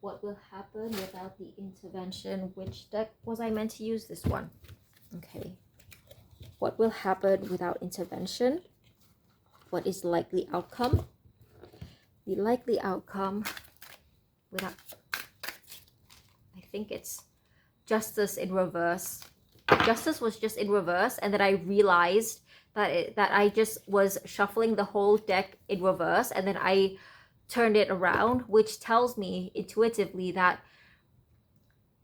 What will happen without the intervention? Which deck was I meant to use? This one. Okay. What will happen without intervention? What is the likely outcome? The likely outcome without... I think it's Justice in reverse. Justice was just in reverse, and then I realized that I just was shuffling the whole deck in reverse, and then I turned it around, which tells me intuitively that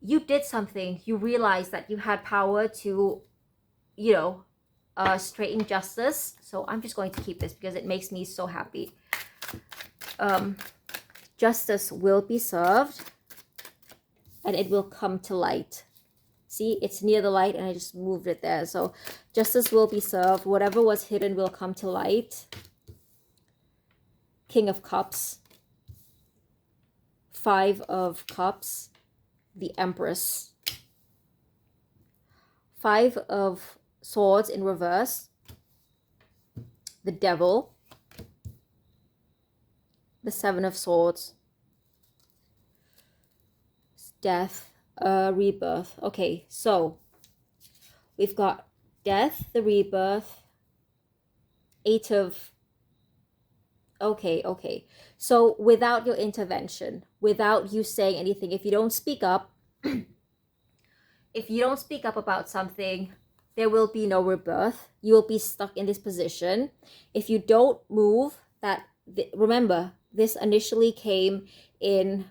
you did something. You realized that you had power to, straighten justice. So I'm just going to keep this because it makes me so happy. Justice will be served, and it will come to light. See, it's near the light and I just moved it there. So justice will be served. Whatever was hidden will come to light. King of Cups. 5 of Cups. The Empress. 5 of Swords in reverse. The Devil. The 7 of Swords. Death. Rebirth. Okay, so we've got death, the rebirth, 8 of... Okay. So without your intervention, without you saying anything, if you don't speak up, if you don't speak up about something, there will be no rebirth. You will be stuck in this position. If you don't move, remember, this initially came in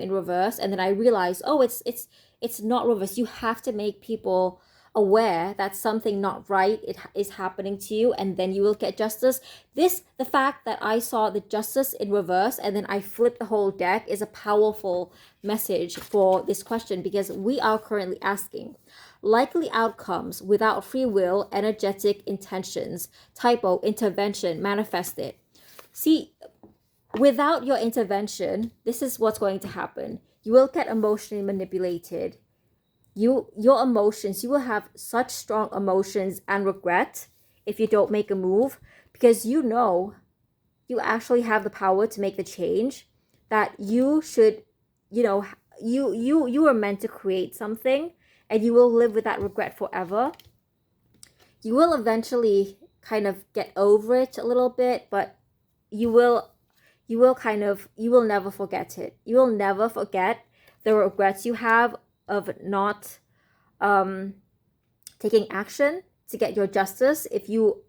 reverse, and then I realized, oh, it's not reverse. You have to make people aware that something not right is happening to you, and then you will get justice. The fact that I saw the justice in reverse and then I flipped the whole deck is a powerful message for this question, because we are currently asking likely outcomes without free will, energetic intentions, typo, intervention, manifest it. See, without your intervention, this is what's going to happen. You will get emotionally manipulated. Your emotions, you will have such strong emotions and regret if you don't make a move, because you actually have the power to make the change that you should, you were meant to create something, and you will live with that regret forever. You will eventually kind of get over it a little bit, but you will never forget it. You will never forget the regrets you have of not taking action to get your justice, if you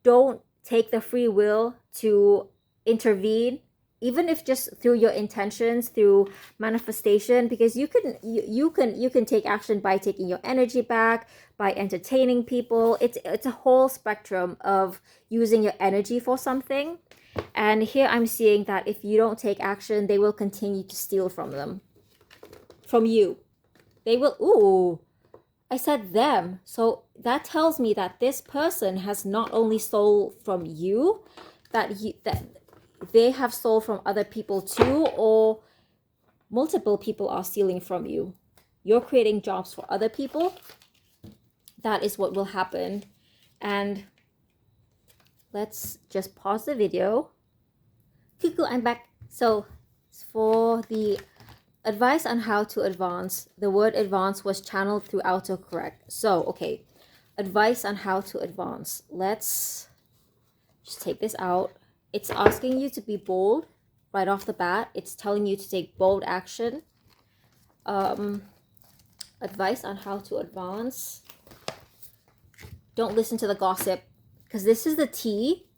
don't take the free will to intervene, even if just through your intentions, through manifestation, because you can take action by taking your energy back, by entertaining people. It's a whole spectrum of using your energy for something. And here I'm seeing that if you don't take action, they will continue to steal from you. They will, ooh, I said them. So that tells me that this person has not only stole from you, that they have stole from other people too, or multiple people are stealing from you. You're creating jobs for other people. That is what will happen. And let's just pause the video. Cuckoo, I'm back. So for the advice on how to advance, the word advance was channeled through autocorrect. So, okay, advice on how to advance. Let's just take this out. It's asking you to be bold right off the bat. It's telling you to take bold action. Advice on how to advance. Don't listen to the gossip, because this is the tea.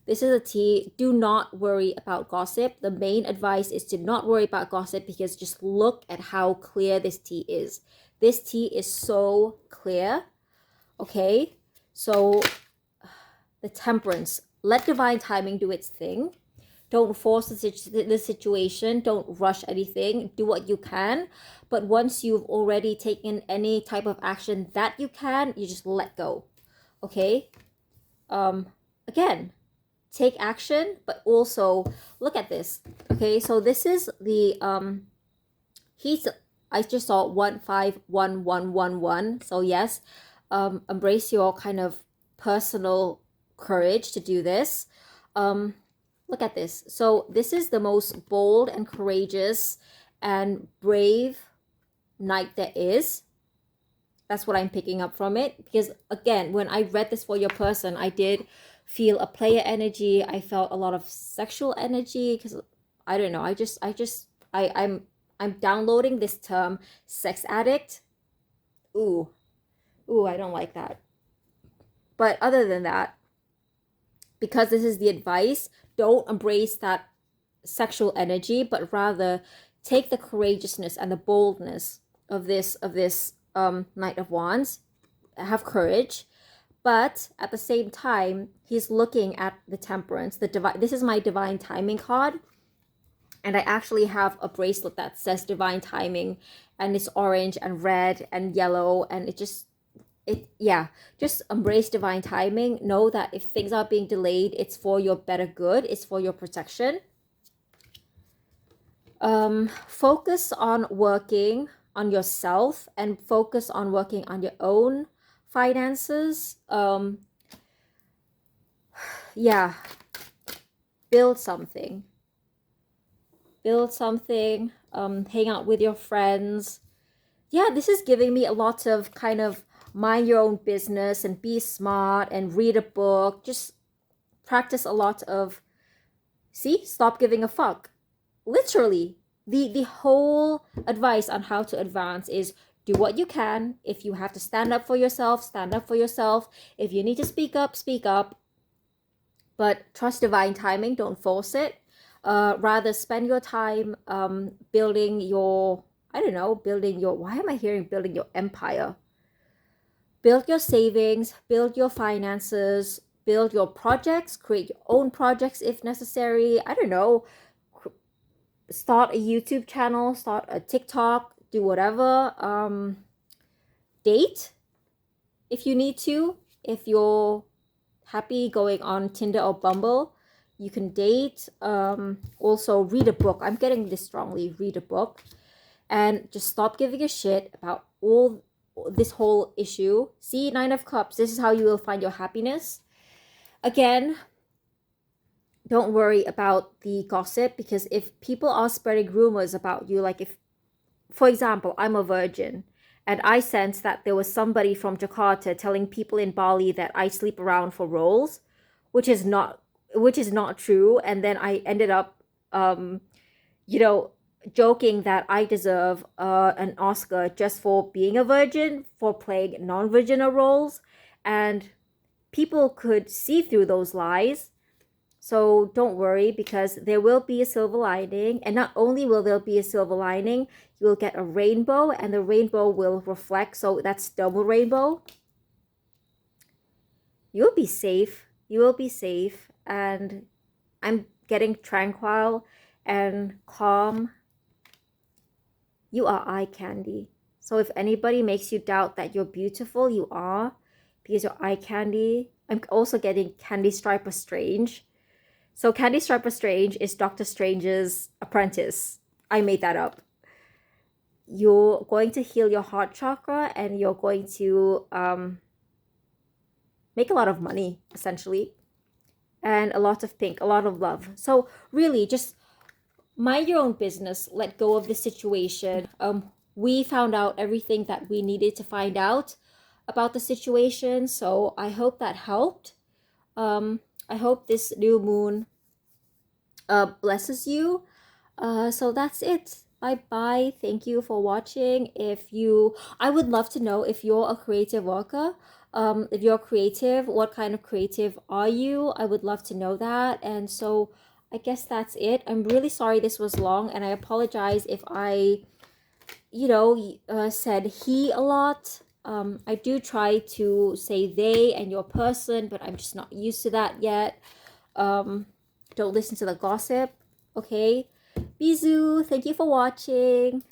This is a tea. Do not worry about gossip. The main advice is to not worry about gossip, because just look at how clear this tea is. This tea is so clear. Okay, so the temperance. Let divine timing do its thing. Don't force the situation. Don't rush anything. Do what you can. But once you've already taken any type of action that you can, you just let go. Okay? Again, take action, but also look at this. Okay, so this is the I just saw 151111. So yes, embrace your kind of personal courage to do this. Look at this. So this is the most bold and courageous and brave knight there is. That's what I'm picking up from it, because again, when I read this for your person, I did feel a player energy. I felt a lot of sexual energy, because I don't know, I'm downloading this term sex addict. Ooh, I don't like that. But other than that, because this is the advice, don't embrace that sexual energy, but rather take the courageousness and the boldness of this Knight of Wands. Have courage. But at the same time, he's looking at the temperance, the divine. This is my divine timing card. And I actually have a bracelet that says divine timing, and it's orange and red and yellow, and just embrace divine timing. Know that if things are being delayed, it's for your better good, it's for your protection. Focus on working on yourself and focus on working on your own finances. Build something, hang out with your friends. This is giving me a lot of kind of mind your own business and be smart and read a book. Just practice a lot of, stop giving a fuck. Literally, the whole advice on how to advance is do what you can. If you have to stand up for yourself, stand up for yourself. If you need to speak up, speak up. But trust divine timing, don't force it. Rather spend your time building your, why am I hearing building your empire? Build your savings, build your finances, build your projects, create your own projects if necessary. Start a YouTube channel, start a TikTok, do whatever. Date if you need to. If you're happy going on Tinder or Bumble, you can date. Also read a book. I'm getting this strongly. Read a book. And just stop giving a shit about all this whole issue. See, 9 of Cups. This is how you will find your happiness. Again, don't worry about the gossip, because if people are spreading rumors about you, like if, for example, I'm a virgin and I sense that there was somebody from Jakarta telling people in Bali that I sleep around for roles, which is not true, and then I ended up joking that I deserve an Oscar just for being a virgin, for playing non-virginal roles, and people could see through those lies. So don't worry, because there will be a silver lining, and not only will there be a silver lining, you will get a rainbow, and the rainbow will reflect, so that's double rainbow. You'll be safe. You will be safe, and I'm getting tranquil and calm. You are eye candy. So if anybody makes you doubt that you're beautiful, you are, because you're eye candy. I'm also getting Candy Striper Strange. So Candy Striper Strange is Doctor Strange's apprentice. I made that up. You're going to heal your heart chakra, and you're going to make a lot of money, essentially. And a lot of pink, a lot of love. So really, just mind your own business. Let go of the situation. We found out everything that we needed to find out about the situation. So I hope that helped. I hope this new moon blesses you. So that's it. Bye bye. Thank you for watching. I would love to know if you're a creative worker. If you're creative, what kind of creative are you? I would love to know that. And so I guess that's it. I'm really sorry this was long, and I apologize if I, said he a lot. I do try to say they and your person, but I'm just not used to that yet. Don't listen to the gossip, okay? Bisous, thank you for watching.